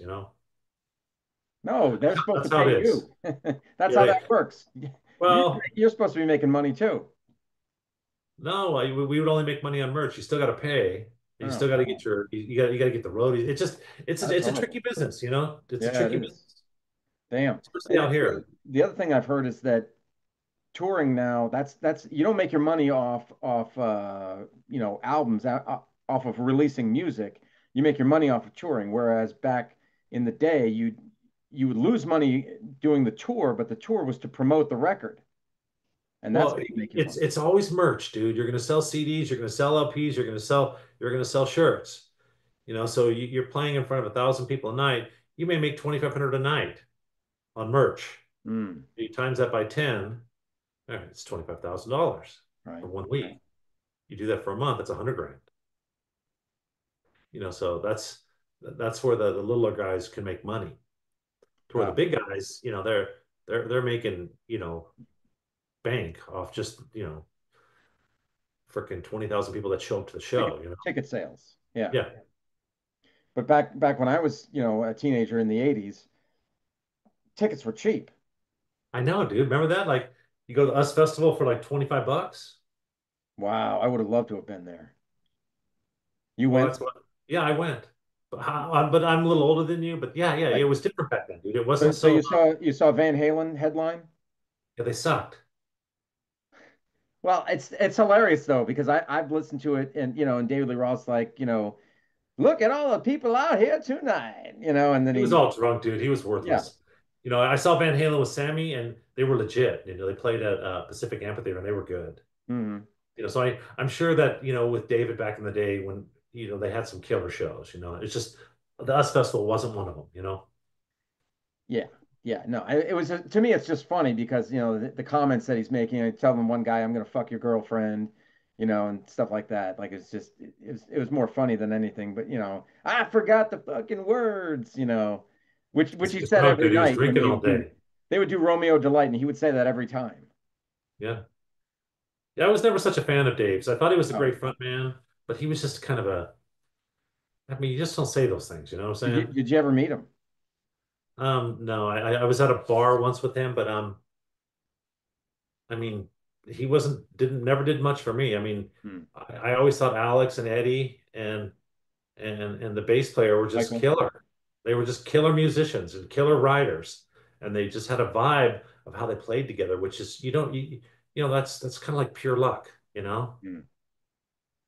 No, they're supposed to That's how pay it is. you. That's Yeah, how that works. You well, you're supposed to be making money too. no, we would only make money on merch. You still got to pay. And you Oh still got to God, get you got to get the roadies. that's It's a tricky horrible. business. It's a Yeah, it tricky is. business, Damn. especially out here. The other thing I've heard is that touring now, that's you don't make your money off albums, off of releasing music. You make your money off of touring. Whereas back in the day, you would lose money doing the tour, but the tour was to promote the record, and that's Well, how you make your it's money. it's always merch, dude. You're going to sell CDs, you're going to sell LPs, you're going to sell shirts. So you're playing in front of 1,000 people a night. You may make 2,500 a night on merch. Mm, You times that by 10, all right, it's $25,000 right. for one week. You do that for a month, that's 100 grand. So that's where the littler guys can make money. To where the Wow. big guys, they're making, bank off just, freaking 20,000 people that show up to the Ticket show. ticket sales. Yeah. Yeah. But back when I was, a teenager in the 80s, tickets were cheap. I know, dude. Remember that? Like you go to Us Festival for like 25 bucks. Wow, I would have loved to have been there. You Well, went? that's what, yeah, I went. But I'm a little older than you. But yeah, yeah, it Right. was different back then, dude. It So, wasn't so so, you saw Van Halen headline? yeah, they sucked. Well, it's hilarious though because I've listened to it and and David Lee Roth's like look at all the people out here tonight and then He was he all drunk, dude. He was yeah. worthless. I saw Van Halen with Sammy, and they were legit. They played at Pacific Amphitheater, and they were good. Mhm. So I'm sure that with David back in the day when they had some killer shows. It's just the US Festival wasn't one of them. Yeah, yeah, no, it was to me. It's just funny because the comments that he's making. I tell them one guy, "I'm gonna fuck your girlfriend," and stuff like that. Like it's just it was more funny than anything. But I forgot the fucking words. Which he He was said drunk, every dude. He was night when drinking all day. they would do Romeo Delight, and he would say that every time. Yeah. Yeah, I was never such a fan of Dave's. I thought he was a Oh, great front man, but he was just kind of I mean, you just don't say those things, you know what I'm did you saying? did you ever meet him? No, I was at a bar once with him, but I mean, he didn't never did much for me. I mean, Hmm. I always thought Alex and Eddie and the bass player were just Michael? killer. They were just killer musicians and killer writers, and they just had a vibe of how they played together, which is that's kind of like pure luck, you know? Hmm.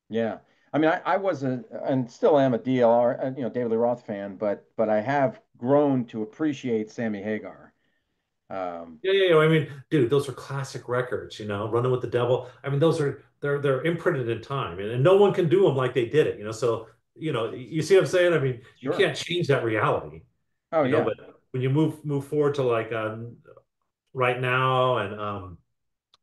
Yeah. I mean, I was and still am a DLR, David Lee Roth fan, but I have grown to appreciate Sammy Hagar. Um, Yeah, yeah, yeah. I mean, dude, those are classic records, Running with the Devil. I mean, they're imprinted in time, and no one can do them like they did it. So, you see what I'm saying? I mean, you sure. can't change that reality, Oh yeah. but when you move forward to like right now and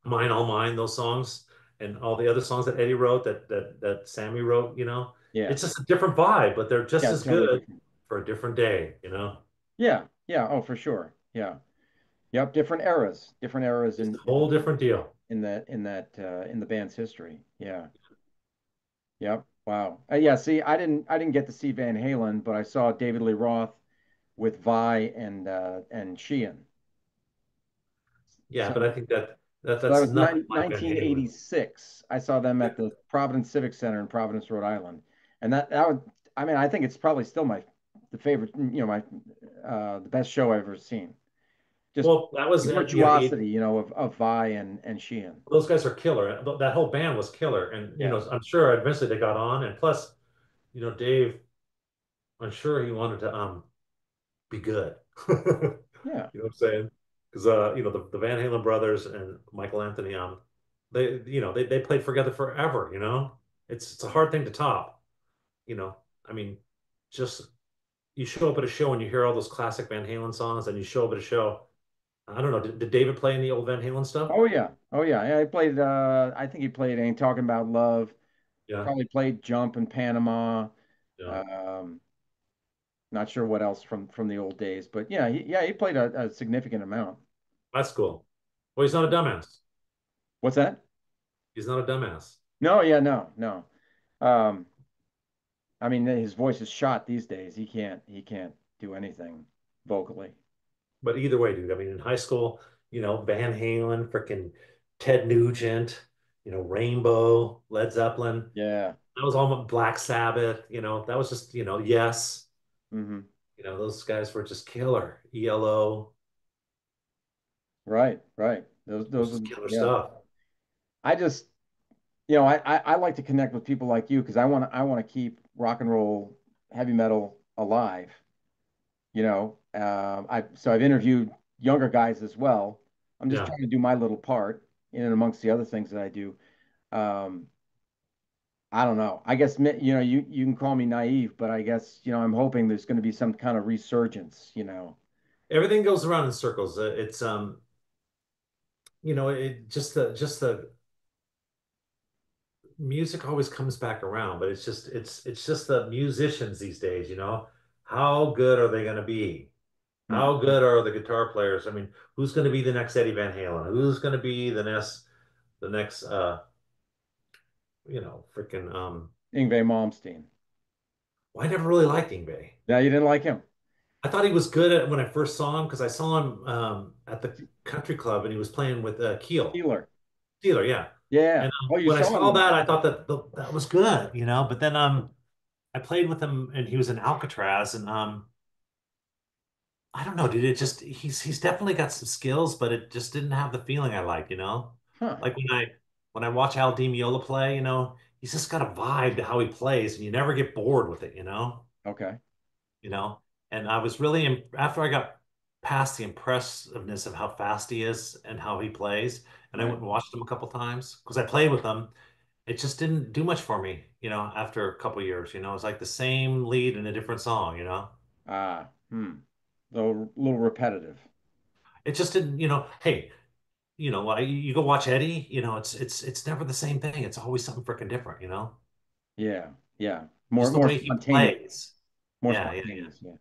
Mine All Mine, those songs and all the other songs that Eddie wrote that Sammy wrote, Yeah. it's just a different vibe, but they're just Yeah, as totally good different. for a different day. Yeah. Yeah. Oh, for sure. Yeah. Yep. Different eras. Different eras Just a in whole different deal. in the band's history. Yeah. Yep. Wow. Yeah. See, I didn't get to see Van Halen, but I saw David Lee Roth with Vi and Sheehan. Yeah, So but I think so that that's was nothing like Van Halen. 1986. I saw them at the Providence Civic Center in Providence, Rhode Island, and that would. I mean, I think it's probably still the favorite. My the best show I've ever seen. Just Well, that was the the virtuosity, of Vi and Sheehan. those guys are killer. That whole band was killer, and Yeah, I'm sure eventually they got on. And plus, Dave, I'm sure he wanted to be good. yeah. You know what I'm saying? Because the Van Halen brothers and Michael Anthony, they played together forever. It's a hard thing to top. You know, I mean, just you show up at a show and you hear all those classic Van Halen songs, and you show up at a show. I don't know. Did David play any old Van Halen stuff? Oh yeah, oh yeah. Yeah, I played. I think he played "Ain't Talking About Love." Yeah, Probably played "Jump" in Panama. yeah. Um, Not sure what else from the old days, but yeah, he played a significant amount. That's cool. Well, he's not a dumbass. What's that? He's not a dumbass. No, yeah, no, no. Um, I mean, his voice is shot these days. He can't do anything vocally. But either way, dude, I mean, in high school, Van Halen, freaking Ted Nugent, Rainbow, Led Zeppelin. Yeah. That was all Black Sabbath, that was just, yes. Hmm. Those guys were just killer. ELO Right, right. Those was those are just killer yeah. stuff. I just I like to connect with people like you because I want to keep rock and roll, heavy metal alive. I've interviewed younger guys as well. I'm just Yeah. trying to do my little part in and amongst the other things that I do. Um, I don't know. I guess you can call me naive, but I guess I'm hoping there's going to be some kind of resurgence. Everything goes around in circles. It's it just the music always comes back around, but it's just the musicians these days, How good are they going to be? Hmm. How good are the guitar players? I mean, who's going to be the next Eddie Van Halen? Who's going to be the next freaking Yngwie Malmsteen. well, I never really liked Ingve. Yeah, you didn't like him. I thought he was good at when I first saw him because I saw him at the country club and he was playing with Keel. Healer. Steeler, yeah. Yeah. And Oh, you when I saw him saw then. that, I thought that that was good, you know. But then I played with him and he was in Alcatraz and I don't know, dude. It just he's definitely got some skills, but it just didn't have the feeling I like, you know. Huh. Like when I watch Al Di Meola play, you know, he's just got a vibe to how he plays, and you never get bored with it, you know. Okay. You know. And I was really after I got past the impressiveness of how fast he is and how he plays, and I Right. went and watched him a couple times because I played with him. It just didn't do much for me, you know, after a couple years, you know. It's like the same lead in a different song, you know. Ah. Hmm. Little repetitive. It just didn't, you know, hey, you know, you go watch Eddie, you know, it's never the same thing. It's always something freaking different, you know? Yeah. Yeah. Just the More way he spontaneous. plays. More Yeah, yeah, yeah. spontaneous. Yeah.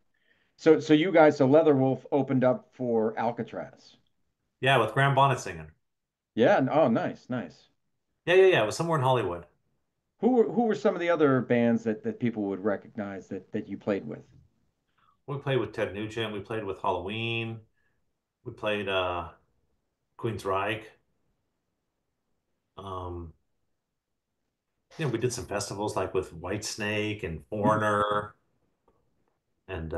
So you guys, so Leatherwolf opened up for Alcatraz. Yeah, with Graham Bonnet singing. Yeah. Oh, nice, nice. Yeah, yeah, yeah. It was somewhere in Hollywood. Who were some of the other bands that people would recognize that you played with? We played with Ted Nugent. We played with Halloween. We played Queensryche. Um, you know, we did some festivals like with Whitesnake and Hmm. Foreigner and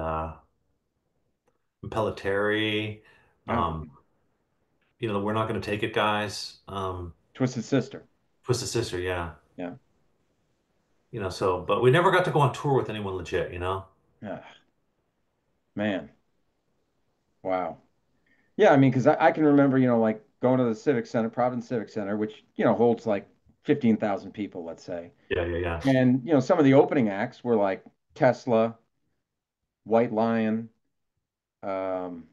Pelletieri. Oh, Um, you know, We're Not Gonna Take It, guys. Twisted Sister. Twisted Sister, yeah. Yeah. You know, so but we never got to go on tour with anyone legit, you know? Ah, man. Wow. Yeah, I mean, because I can remember, like going to the Civic Center, Providence Civic Center, which, holds like 15,000 people, let's say. Yeah, yeah, yeah. And, some of the opening acts were like Tesla, White Lion. Um,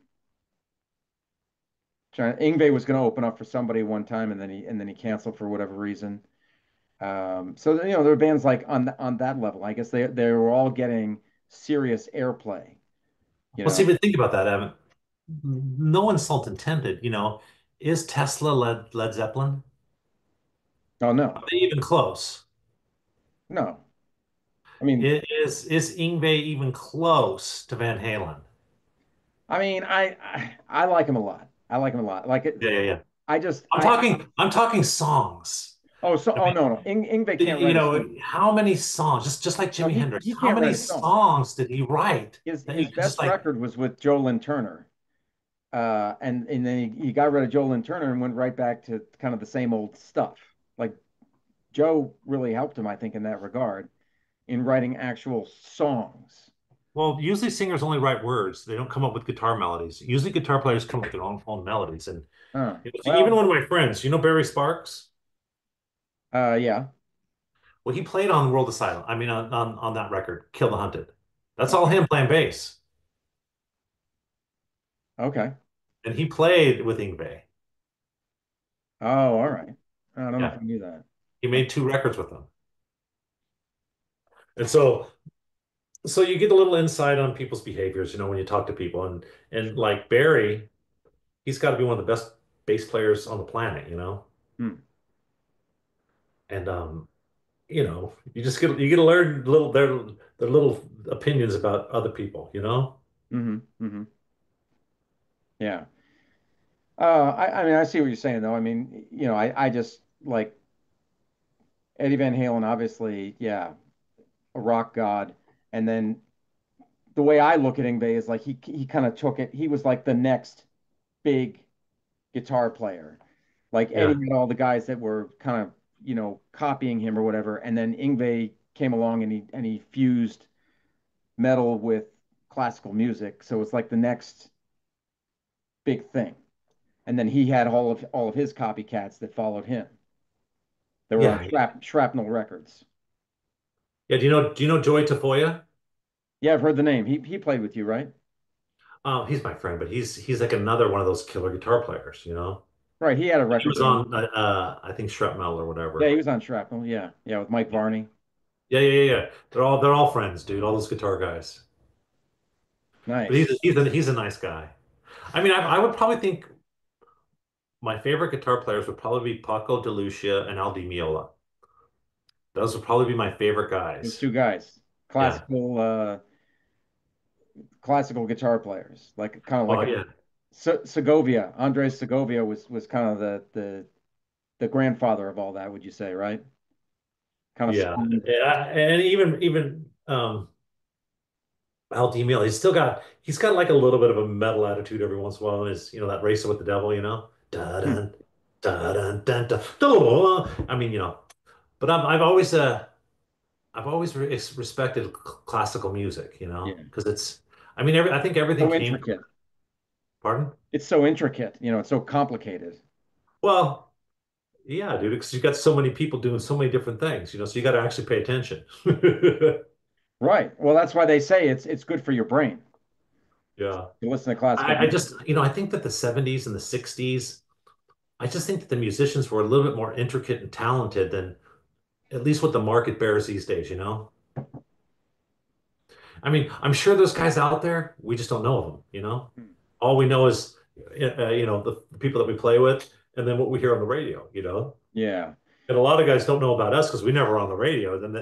Ingve was going to open up for somebody one time, and then he canceled for whatever reason. So there were bands like on that level. I guess they were all getting serious airplay. You Well, see, know, but think about that, Evan. No insult intended, you know. Is Tesla Led Zeppelin? oh Are no, they even close? no. I mean, Is Ingve even close to Van Halen? I like him a lot. I like him a lot. Like Yeah, it. yeah, yeah. I just I I'm talking songs. I I no, no. Ingve can't You write a know, song. how many songs, just like No, Jimi he Hendrix, he how can't many write a song. songs did he write that you His could just best like, record was with Joe Lynn Turner. And then he got rid of Joe Lynn Turner and went right back to kind of the same old stuff. Like Joe really helped him, I think, in that regard, in writing actual songs. well, usually singers only write words. They don't come up with guitar melodies. Usually guitar players come up with their own melodies. And you know, even Well, one of my friends, you know Barry Sparks? yeah. Well, he played on World of Silence. I mean, on that record, Kill the Hunted. That's all Okay. him playing bass. Okay. And he played with Yngwie. Oh, all right. I don't know if Yeah. I knew that. He made two records with them. And so you get a little insight on people's behaviors, you know, when you talk to people. And like Barry, he's got to be one of the best bass players on the planet, you know? Hmm. And you know, you get to learn their little opinions about other people, you know? Mm-hmm. Mm-hmm. Yeah. I mean, I see what you're saying, though. I mean, I just like Eddie Van Halen, obviously, yeah, a rock god. And then the way I look at Yngwie is like he kind of took it. He was like the next big guitar player. Like Eddie Yeah. had all the guys that were kind of, copying him or whatever. And then Yngwie came along and he fused metal with classical music. So it's like the next big thing. And then he had all of his copycats that followed him. They were on Yeah. Shrapnel Records. Yeah. Do you know Joey Tafoya? Yeah, I've heard the name. He played with you, right? He's my friend, but he's like another one of those killer guitar players, you know? Right. He had a He record was going. on I think Shrapnel or Yeah, he whatever. was on Shrapnel. Yeah, yeah, with Mike Varney. Yeah, yeah, yeah, yeah. They're all friends, dude. All those guitar guys. But Nice. he's a nice guy. I mean, I would probably think my favorite guitar players would probably be Paco de Lucia and Al Di Meola. Those would probably be my favorite Those guys. two guys. Yeah. Classical classical guitar players, like kind of like Well, a yeah, Segovia. Andres Segovia was kind of the grandfather of all that, would you say, right? Kind of yeah, spawned. and even Al Di Meola, he's got like a little bit of a metal attitude every once in a while. And is that Racing with the Devil, da Hmm, dun da dun dun da. I mean, but I've always respected classical music, yeah. because I mean, I think everything So came from, intricate. pardon? It's so intricate, it's so complicated. Well, yeah, dude, because you got so many people doing so many different things, so you got to actually pay attention. Right. Well, that's why they say it's good for your brain Yeah. to listen to classical I music. just, I think that the 70s and the 60s, I just think that the musicians were a little bit more intricate and talented than at least what the market bears these days. I mean, I'm sure there's guys out there, we just don't know of them. Hmm. All we know is, the people that we play with and then what we hear on the radio. Yeah. And a lot of guys don't know about us because we never were on the radio. Then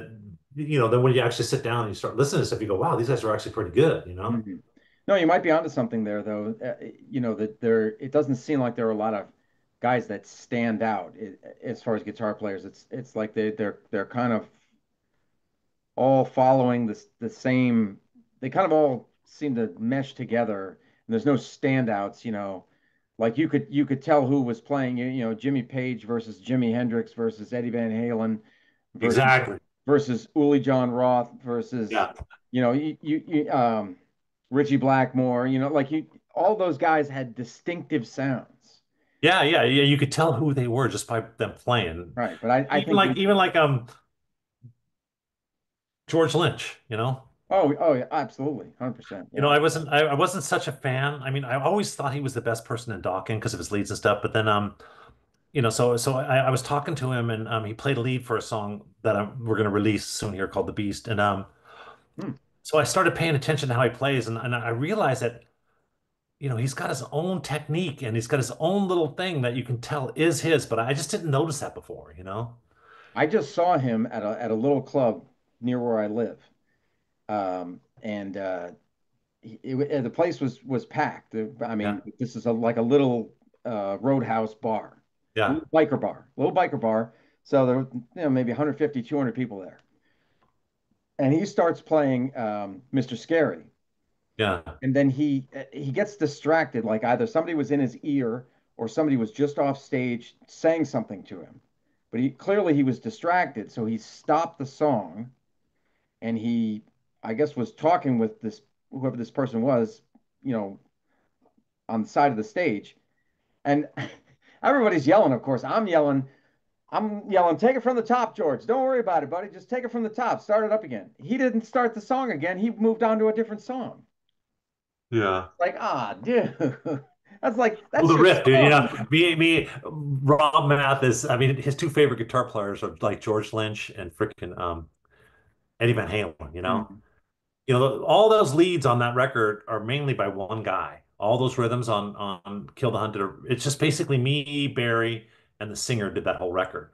when you actually sit down and you start listening to stuff, you go, wow, these guys are actually pretty good. Mhm. No, you might be onto something there, though. That it doesn't seem like there are a lot of guys that stand out as far as guitar players. It's like they're kind of all following the same. They kind of all seem to mesh together, and there's no standouts. Like you could tell who was playing. Jimmy Page versus Jimi Hendrix versus Eddie Van Halen versus Exactly. Uli John Roth versus Yeah. Richie Blackmore. Like all those guys had distinctive sounds. Yeah, yeah, yeah. You could tell who they were just by them playing. Right. But I Even think like even like George Lynch. oh yeah, absolutely, 100%. Yeah. I wasn't such a fan. I mean, I always thought he was the best person in Dokken because of his leads and stuff. But then so I was talking to him and he played a lead for a song that we're gonna release soon here called The Beast. And Hmm. so I started paying attention to how he plays and I realized that he's got his own technique and he's got his own little thing that you can tell is his, but I just didn't notice that before. I just saw him at a little club near where I live, and the place was packed. I Yeah. mean, this is like a little roadhouse bar, Yeah. little biker bar. So there were maybe 150, 200 people there, and he starts playing Mr. Scary, Yeah. and then he gets distracted, like either somebody was in his ear or somebody was just off stage saying something to him, but he was distracted, so he stopped the song and he, I guess, was talking with this whoever this person was, you know, on the side of the stage, and everybody's yelling. Of course, I'm yelling, take it from the top, George. Don't worry about it, buddy. Just take it from the top. Start it up again. He didn't start the song again. He moved on to a different song. Yeah. Like, dude, Well, that's the your riff, dude. song. Rob Mathis. I mean, his two favorite guitar players are like George Lynch and freaking Eddie Van Halen. Mhm. All those leads on that record are mainly by one guy. All those rhythms on Kill the Hunted. It's just basically me, Barry, and the singer did that whole record.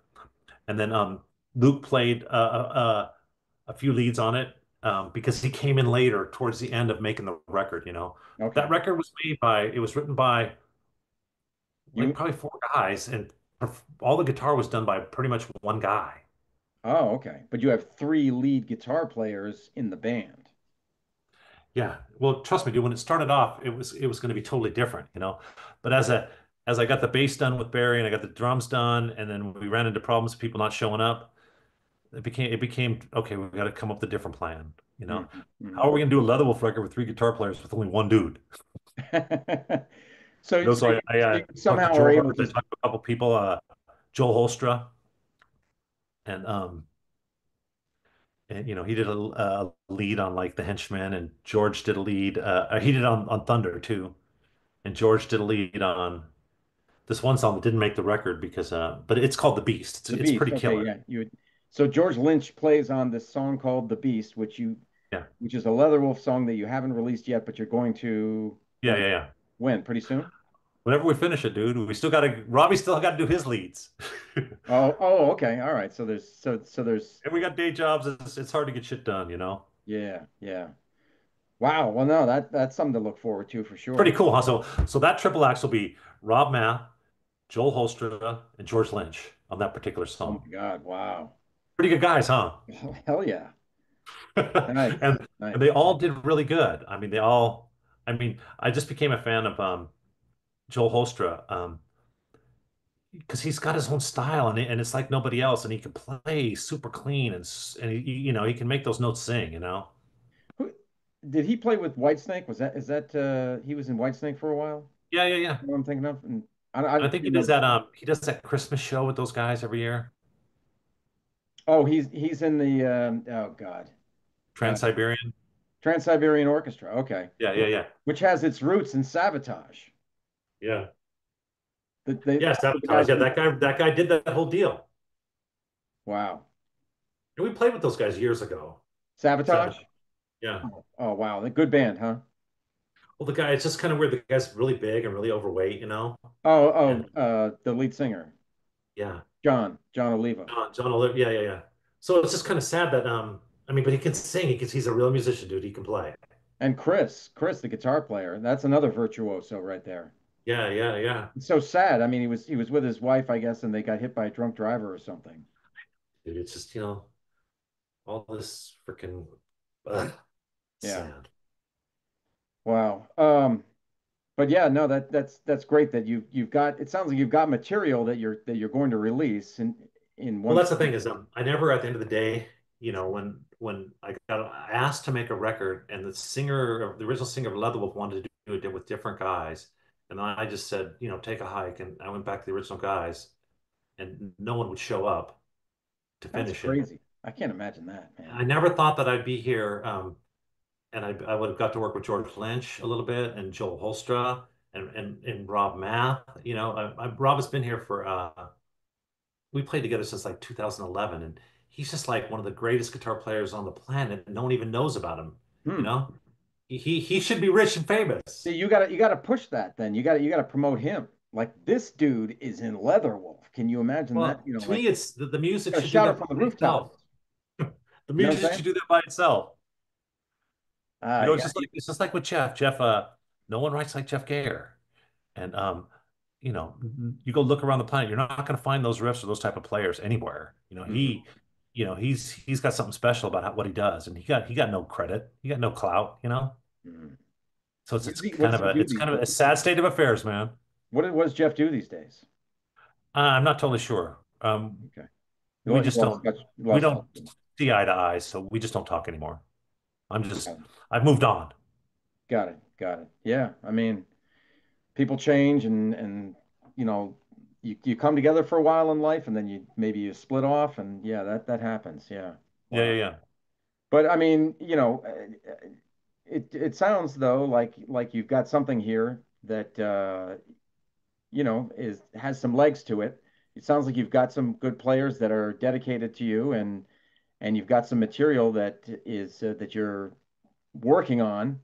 And then Luke played a few leads on it because he came in later towards the end of making the record. That Okay. record it was written by like You. probably four guys, and all the guitar was done by pretty much one guy. Oh, okay. But you have three lead guitar players in the band. Yeah. Well, trust me, dude, when it started off, it was going to be totally different. But as I got the bass done with Barry and I got the drums done, and then we ran into problems, people not showing up, it became okay, we've got to come up with a different plan. Mhm, How mhm. are we going to do a Leatherwolf record with three guitar players with only one dude? So, so So you, I so you talked to somehow are George, able I to. talked to a couple people, Joel Holstra, and he did a lead on like The Henchman, and George did a lead. He did on Thunder too, and George did a lead on this one song that didn't make the record but it's called The Beast. It's The it's Beast. pretty Okay, killer. yeah. So George Lynch plays on this song called The Beast, Yeah, which is a Leatherwolf song that you haven't released yet, but you're going to yeah, yeah, yeah. when? Pretty soon? Whenever we finish it, dude, Robbie still got to do his leads. Oh, okay. All right. So there's And we got day jobs. It's hard to get shit done. yeah, yeah. Wow. Well, no, that's something to look forward to for Pretty sure. cool, huh? So that triple axe will be Rob Math, Joel Holstra, and George Lynch on that particular Oh song. my God. Wow. Pretty good guys, huh? Oh, hell yeah. Nice. And they Nice. all did really good. I mean, they all. I mean, I just became a fan of Joel Holstra because he's got his own style and it's like nobody else, and he can play super clean and he can make those notes sing. Who did he play with Whitesnake? Is that he was in Whitesnake for a while? Yeah, yeah, yeah. You know what I'm thinking of? And I I can't think remember. he does that Christmas show with those guys every year. Oh, he's in the oh God. Uh, Trans-Siberian. Trans-Siberian Orchestra. Okay. Yeah, yeah, yeah. Which has its roots in Sabotage. Yeah. Yeah, That's what the Sabotage. guys Yeah, from that guy did that whole deal. Wow. And we played with those guys years ago. Sabotage? Sabotage. Yeah. Oh wow. A good band, huh? Well, the guy, it's just kind of weird. The guy's really big and really overweight. And The lead singer, yeah, John Oliva. John Oliver. Yeah, yeah, yeah. So it's just kind of sad that I mean, but he can sing. He's a real musician, dude. He can play. And Chris, the guitar player. That's another virtuoso right there. Yeah, yeah, yeah. It's so sad. I mean, he was with his wife, I guess, and they got hit by a drunk driver or something. Dude, it's just, all this freaking Yeah. sad. Wow. But yeah, no, that's great that you've got it sounds like you've got material that you're going to release in Well, one. that's the thing is, I never at the end of the day, when I got asked to make a record and the original singer of Leatherwolf wanted to do it with different guys, and then I just said, take a hike, and I went back to the original guys, and no one would show up to That's finish it. crazy. I can't imagine that, man. I never thought that I'd be here, and I would have got to work with George Lynch a little bit and Joel Holstra and Rob Math. Rob has been here for we played together since like 2011, and he's just like one of the greatest guitar players on the planet, and no one even knows about him. You Hmm. know, he should be rich and famous. See, you gotta push that then. You gotta promote him. Like this dude is in Leatherwolf. Can you imagine that? Well, to Like me, it's the music gotta should do shout it that from the by rooftops. itself. The You know what I'm music saying? should do that by itself. Ah, you got It's just like with Jeff. Jeff, no one writes like Jeff Gayer. And you go look around the planet, you're not going to find those riffs or those type of players anywhere. Mhm. He's got something special about what he does, and he got no credit, he got no clout. Mhm. So it's What kind does of he a do it's these kind of a days? sad state of affairs, man. What does Jeff do these days? I'm not totally sure. Okay. We just don't He we lost touch. don't see eye to eye, so we just don't talk anymore. I'm just Got it. I've moved on. Got it. Got it. Yeah. I mean, people change and you know, you come together for a while in life and then you split off and yeah, that happens. Yeah. Yeah, yeah, Wow. yeah. But I mean, it sounds though like you've got something here that is has some legs to it. It sounds like you've got some good players that are dedicated to you and you've got some material that you're working on.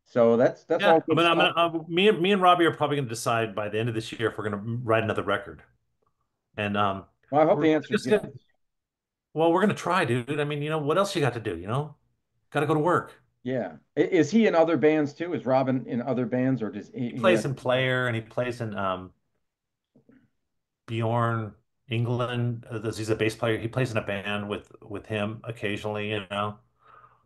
So that's all Yeah, good stuff. me and Robbie are probably going to decide by the end of this year if we're going to write another record. And Well, I hope we're the answer is just yes. gonna, well, we're gonna try, dude. I mean, what else you got to do, Got to go to work. Yeah. Is he in other bands too? Is Robin in other bands or does He he plays has in Player and he plays in Bjorn England. He's a bass player. He plays in a band with him occasionally.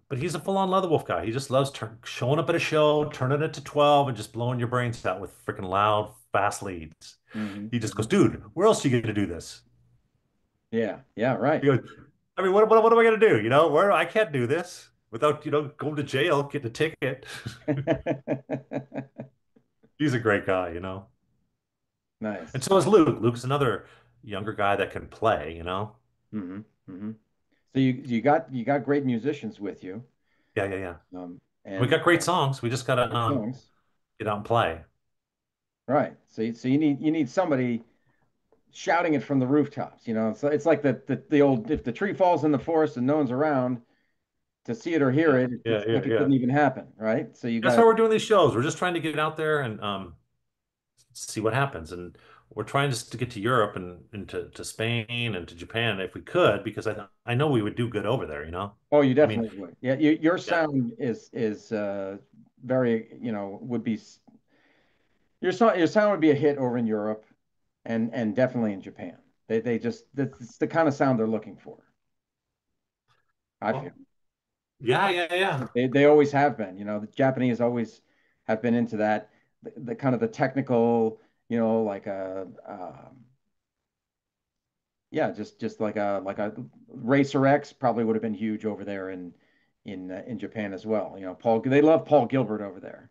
But he's a full-on Leatherwolf guy. He just loves showing up at a show, turning it to 12, and just blowing your brains out with freaking loud, fast leads. hmm He just goes, hmm dude, where else are you going to do this? Yeah, yeah, right. He goes, I mean, what am I going to do? Where I can't do this without, going to jail, getting a ticket. He's a great guy. And Nice. so is Luke. Luke's another younger guy that can play. hmm hmm So you got great musicians with you, Yeah, yeah, yeah. We and got great songs. We just gotta great songs. get out and play. Right. So you need somebody shouting it from the rooftops. So it's like the old if the tree falls in the forest and no one's around to see it or hear Yeah, it, yeah, it's yeah, like it yeah. didn't even happen, right? So you That's got why we're doing these shows. We're just trying to get out there and see what happens. And we're trying to get to Europe and to Spain and to Japan if we could, because I know we would do good over there, you know? Oh, you I mean, definitely would. Yeah, your yeah. sound is very, would be your sound would be a hit over in Europe and definitely in Japan. They just that's the kind of sound they're looking for, I feel. Oh, yeah, yeah, yeah. They always have been. The Japanese always have been into that the kind of the technical, like yeah, just like a Racer X probably would have been huge over there in Japan as well. They love Paul Gilbert over there.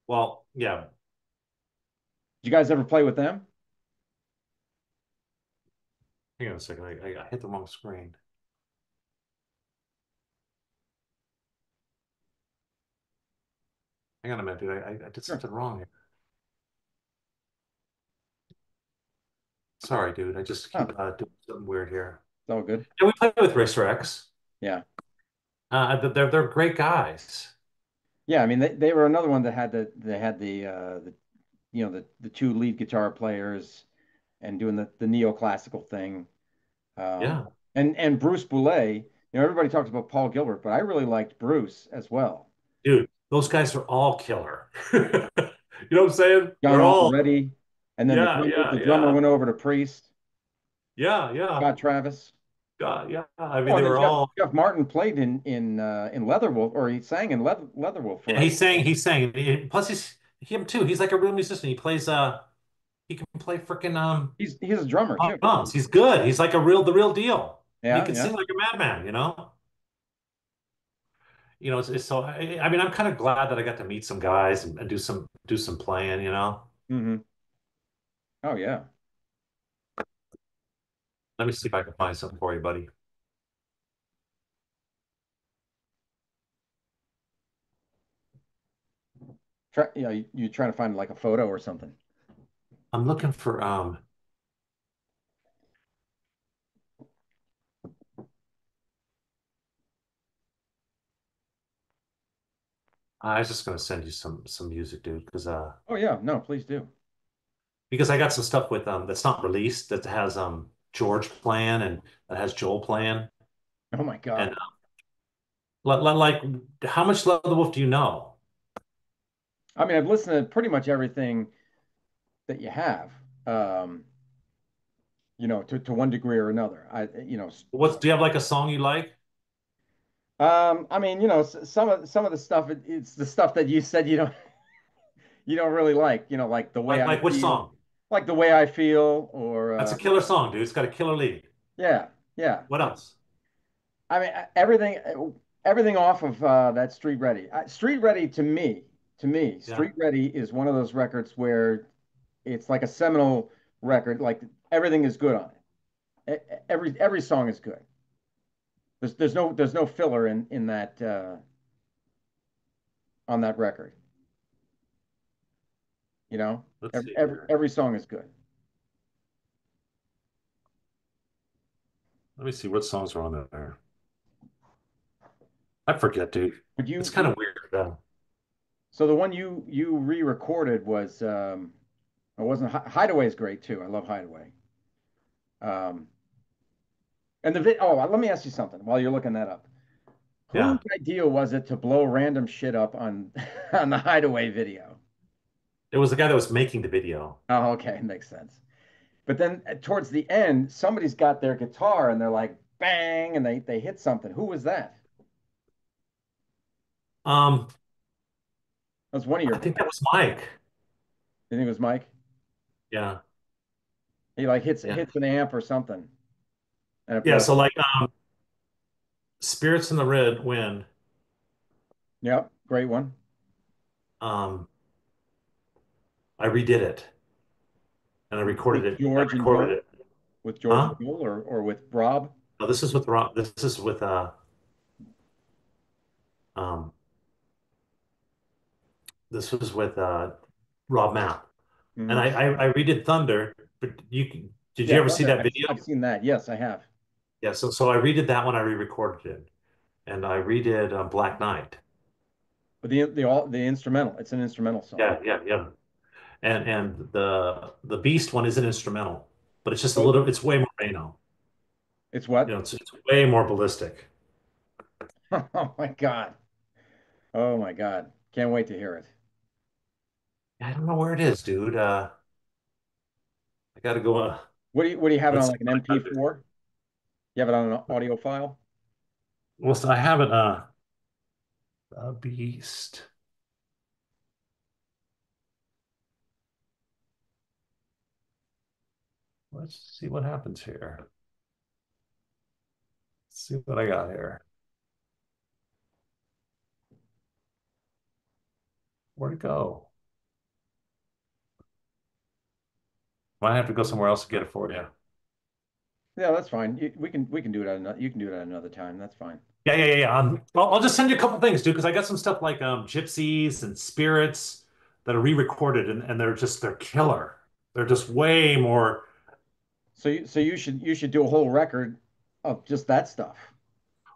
Well, yeah. Did you guys ever play with them? Hang on a second. I hit the wrong screen. Hang on a minute, dude. I did Sure. something wrong here. Sorry, dude. I just Oh, keep doing something weird here. it's all good. Yeah, we played with Racer X. Yeah. They're great guys. Yeah, I mean they were another one that had the two lead guitar players and doing the neoclassical thing. Um, Yeah, and Bruce Boulez, everybody talks about Paul Gilbert, but I really liked Bruce as well. dude. Those guys are all killer. You know what I'm saying? John They're all, Already, and then the yeah, drummer yeah, the drummer yeah, went over to Priest, yeah, yeah, Scott Travis. yeah, yeah. I mean, Oh, they and then were all. Jeff Martin played in Leatherwolf, or he sang in Leatherwolf for Yeah, us. He sang. Plus, he's him too. He's like a real musician. He plays. He can play freaking He's a drummer too. drums. He's good. He's like the real deal, and he Yeah, can yeah. sing like a madman. You know. It's so. I mean, I'm kind of glad that I got to meet some guys and do some playing. You know. Hmm. Oh yeah. Let me see if I can find something for you, buddy. You're trying to find like a photo or something. I'm looking for I was just gonna send you some music, dude, Oh yeah, no, please do. because I got some stuff with that's not released that has George playing and that has Joel playing Oh my and God. like how much Love the Wolf do you know? I mean, I've listened to pretty much everything that you have, um, to one degree or another. What's do you have like a song you like? I mean, some of the stuff it's the stuff that you said you don't really like, like the way I Like which feel, song? or That's a killer song, dude. It's got a killer lead. yeah, yeah. What else? I mean, everything off of that Street Ready. Street Ready to me, Yeah, Street Ready is one of those records where it's like a seminal record. Like everything is good on it. Every song is good. There's no filler in that on that record. You know, let's every see every, here. every song is good. Let me see what songs are on there. I forget, dude. Would It's you? kind of weird. So the one you re-recorded was it wasn't Hideaway is great too. I love Hideaway. Um, and let me ask you something while you're looking that up. Whose Yeah. idea was it to blow random shit up on on the Hideaway video? It was the guy that was making the video. Oh, okay, makes sense. But then towards the end, somebody's got their guitar and they're like bang, and they hit something. Who was that? Um, That was one of your I think that guys. was Mike. You think it was Mike? Yeah. He like hits Yeah. hits an amp or something, and it Yeah. blows So up. like Spirits in the Red Wind. Yep, great one. Um, I redid it and I recorded With it. I George and recorded Joel, it. with George and Huh? Joel, or with Rob. No, this is with Rob. This is with um this was with Rob Mount. And Hmm. I redid Thunder, but did you Yeah, ever see Thunder. that I've video? I've seen that. Yes, I have. Yeah, so I redid that one, I re-recorded it. And I redid Black Knight. But the instrumental. It's an instrumental song. Yeah, yeah, yeah. and the Beast one is an instrumental, but it's just a So little, it's way more Reno. it's You what? know, it's way more ballistic. Oh my God. Oh my God. Can't wait to hear it. I don't know where it is, dude. I gotta go. What do you have it on Let's see like an what I got there. MP4? You have it on an audio file? Well, so I have it. A Beast. Let's see what happens here. Let's see what I got here. Where'd it go? Might have to go somewhere else to get it for you. Yeah, that's fine. We can do it at another, you can do it at another time. That's fine. Yeah. I'll just send you a couple things, dude, because I got some stuff like gypsies and spirits that are re-recorded, and they're killer. They're just way more. So you should do a whole record of just that stuff.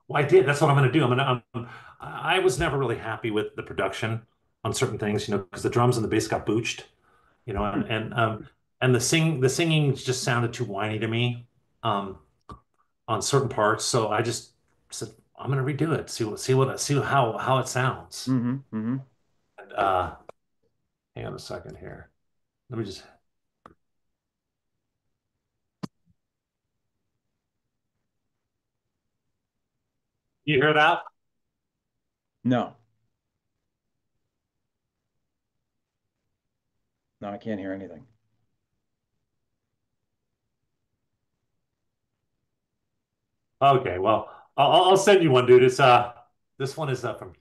Well, I did. That's what I'm going to do. I was never really happy with the production on certain things, because the drums and the bass got booched, and the singing just sounded too whiny to me, on certain parts. So I just said I'm going to redo it. See how it sounds. Mm-hmm. And, hang on a second here. Let me just. You hear that? No, no, I can't hear anything. Okay. Well, I'll send you one, dude. This one is from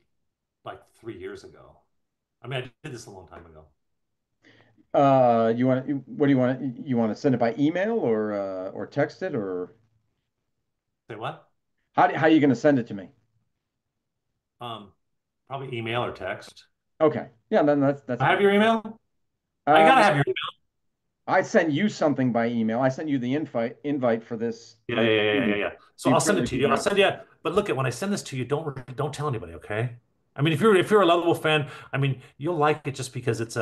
like 3 years ago. I mean, I did this a long time ago. What do you want? You want to send it by email or text it or Say what? how are you going to send it to me? Um, Probably email or text. Okay. Yeah, then that's I have fine. your email. I Uh, gotta have your I sent you something by email. I sent you the invite for this email. Yeah. meeting. So So you I'll send it probably to do you. I'll that. send you. But look at when I send this to you, don't tell anybody, okay? I mean, if you're a Leatherwolf fan, I mean, you'll like it just because it's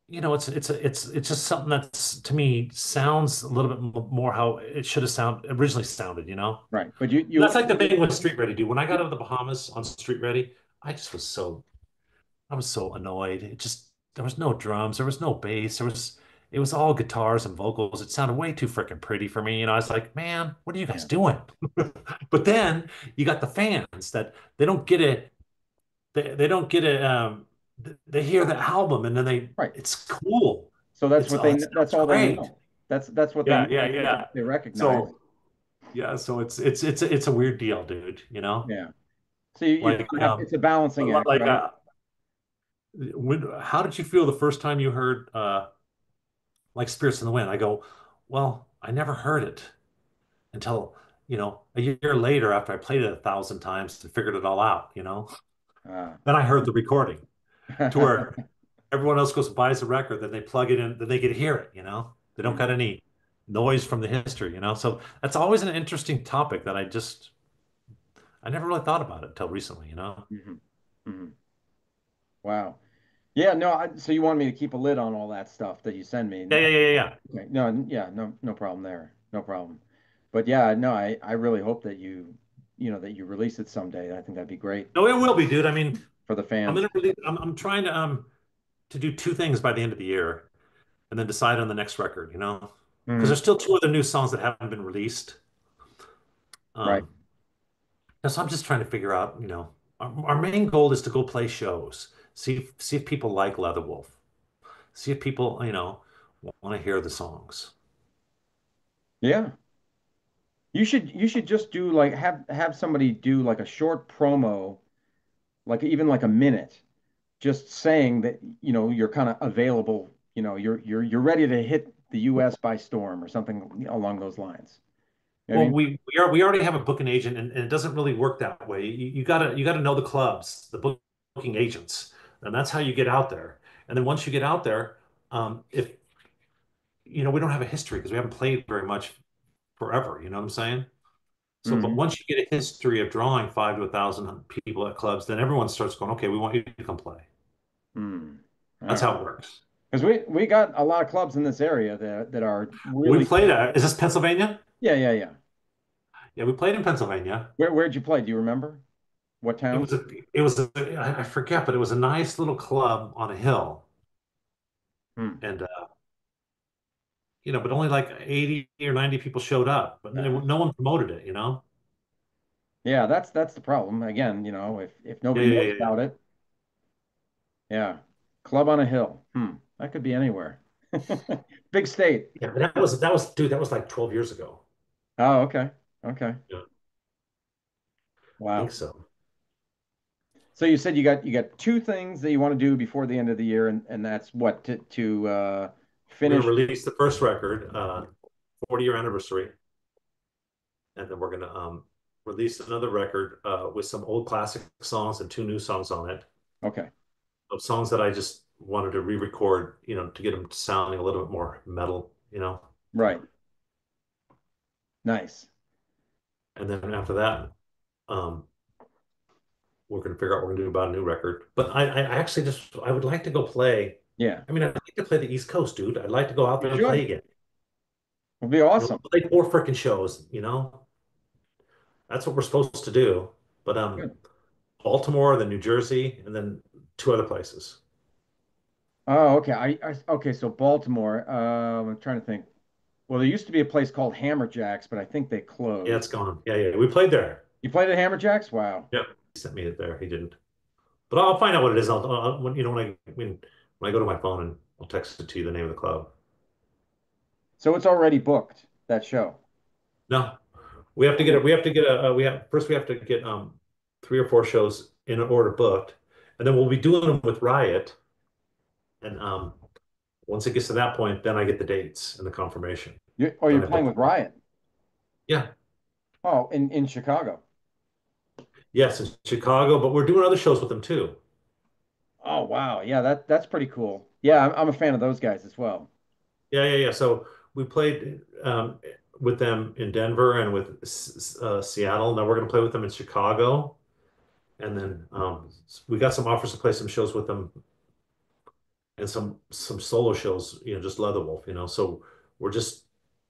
just something that's to me sounds a little bit more how it should have originally sounded, Right. But you That's you like the thing with Street Ready, dude. When I got out of the Bahamas on Street Ready, I just was so I was so annoyed. There was no drums, there was no bass, it was all guitars and vocals. It sounded way too freaking pretty for me. I was like, man, what are you guys yeah. doing? But then you got the fans that they don't get it. They don't get it. They hear the album and then Right. it's cool. So that's what It that's sounds all they great. know. That's what they know. That's what Yeah. they recognize. So so it's a weird deal, dude. Yeah. So you Like it's a balancing act, but like I how did you feel the first time you heard like Spirits in the Wind? I go, well, I never heard it until, a year later after I played it 1,000 times and figured it all out. uh, Then I heard the recording to where everyone else goes and buys the record, then they plug it in, then they get to hear it. They don't got mhm, any noise from the history. So that's always an interesting topic that I never really thought about it until recently. mhm, mhm. Wow. Yeah, no, so you want me to keep a lid on all that stuff that you send me? Yeah. Okay. No, yeah, no problem there. No problem. But yeah, no, I really hope that you release it someday. I think that'd be great No, it will be, dude. I mean, for the fans. I'm trying to do two things by the end of the year and then decide on the next record. Because Mhm. there's still two other new songs that haven't been released. Right. Um, so I'm just trying to figure out, our main goal is to go play shows, see if people like Leatherwolf, see if people, want to hear the songs. Yeah. You should just do like have somebody do like a short promo, like even like a minute, just saying that you're kind of available, you're ready to hit the US by storm or something along those lines. You know what I Well, mean? we already have a booking agent, and it doesn't really work that way. You gotta know the clubs, the booking agents, and that's how you get out there. And then once you get out there, if we don't have a history because we haven't played very much forever. You know what I'm saying? So, but Hmm. once you get a history of drawing 5 to 1,000 people at clubs, then everyone starts going, okay, we want you to come play. Hmm. All That's right. how it works. because we got a lot of clubs in this area that are We really played, is this Pennsylvania? yeah, yeah, yeah. Yeah, we played in Pennsylvania. Where'd you play? Do you remember? What It towns? was a, it was a, I forget, but it was a nice little club on a hill. Hmm. And, but only like 80 or 90 people showed up, but Uh, no one promoted it, you know? yeah, that's the problem. Again, if Yeah, nobody yeah, knows yeah, yeah. about it, yeah. Club on a hill. Hmm. That could be anywhere. Big state. Yeah, but that was, dude, that was like 12 years ago. Oh, okay. Okay. Yeah, I think Wow. so. So you said you got two things that you want to do before the end of the year, and that's what to We're going to finish. release the first record, 40-year anniversary, and then we're going to release another record with some old classic songs and two new songs on it, Okay. of songs that I just wanted to re-record, to get them sounding a little bit more metal. Right. Nice. And then after that, um, we're going to figure out what we're going to do about a new record. But I actually I would like to go play. Yeah. I mean, I'd like to play the East Coast, dude. I'd like to go out You there and play should. again. It'll be awesome. Play four freaking shows. That's what we're supposed to do. But Good. Baltimore, then New Jersey, and then two other places. Oh, okay. Okay, so Baltimore. I'm trying to think. Well, there used to be a place called Hammerjacks, but I think they Yeah, closed. it's gone. Yeah, yeah. We played there. You played at Hammerjacks? Wow. Yep. He sent me it there. He didn't. But I'll find out what it is. When I go to my phone and I'll text it to you the name of the club. So it's already booked, that show. No, we have to get Oh, it. We have to get we have to get three or four shows in order booked, and then we'll be doing them with Riot. And once it gets to that point, then I get the dates and the confirmation. you're Then I playing book with them. Riot. Yeah. Oh, in Chicago. Yes, in Chicago, but we're doing other shows with them too. Oh, wow. Yeah, that's pretty cool. Yeah, I'm a fan of those guys as well. Yeah, yeah, yeah. So we played with them in Denver and with Seattle. Now we're going to play with them in Chicago, and then we got some offers to play some shows with them and some solo shows. Just Leatherwolf. So we're just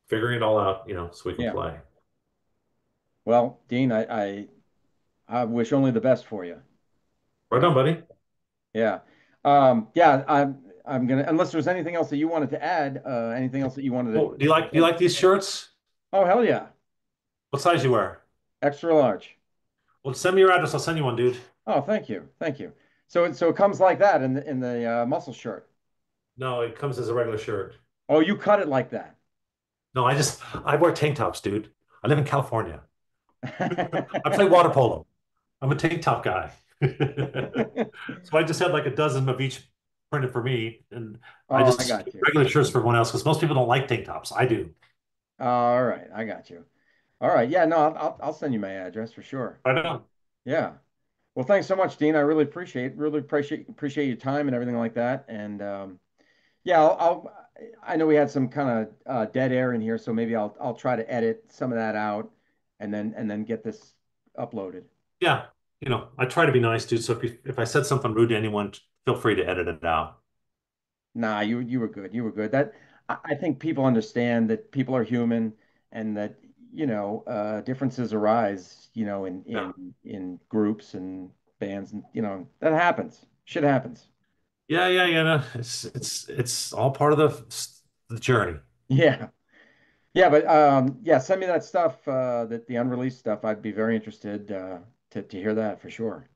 figuring it all out. So we can Yeah. play. Well, Dean, I wish only the best for you. Right on, buddy. Yeah. Yeah, I'm gonna unless there's anything else that you wanted to add, anything else that you wanted Oh, do you like these shirts? Oh, hell yeah. What size you wear? Extra large. Well, send me your address. I'll send you one, dude. Oh, thank you. Thank you. So it comes like that in the muscle shirt. No, it comes as a regular shirt. Oh, you cut it like that. No, I wear tank tops, dude. I live in California. I play water polo. I'm a tank top guy. So I just had like a dozen of each printed for me, and I Oh, I just got you. regular shirts for everyone else because most people don't like tank tops. I do. All right, I got you. All right, yeah, no, I'll send you my address for sure. I know. Yeah. Well, thanks so much, Dean. I really appreciate your time and everything like that. And yeah, I know we had some kind of dead air in here, so maybe I'll try to edit some of that out and then get this uploaded. Yeah, I try to be nice, dude. So if I said something rude to anyone, feel free to edit it out. Nah, you were good. You were good. I think people understand that people are human and that differences arise, in Yeah, groups and bands, and that happens. Shit happens. yeah, yeah, yeah. No, it's all part of the journey. Yeah. Yeah, but yeah, send me that stuff, that the unreleased stuff. I'd be very interested to hear that for sure.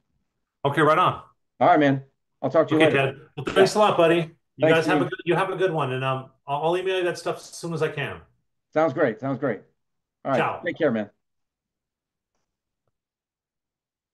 Okay, right on. All right, man. I'll talk to you Okay, later. Ted. Well, Yeah. thanks a lot, buddy. You Thanks, guys have a Dean. good you have a good one, and I'll email you that stuff as soon as I can. Sounds great. Sounds great. All right. Ciao. Take care, man.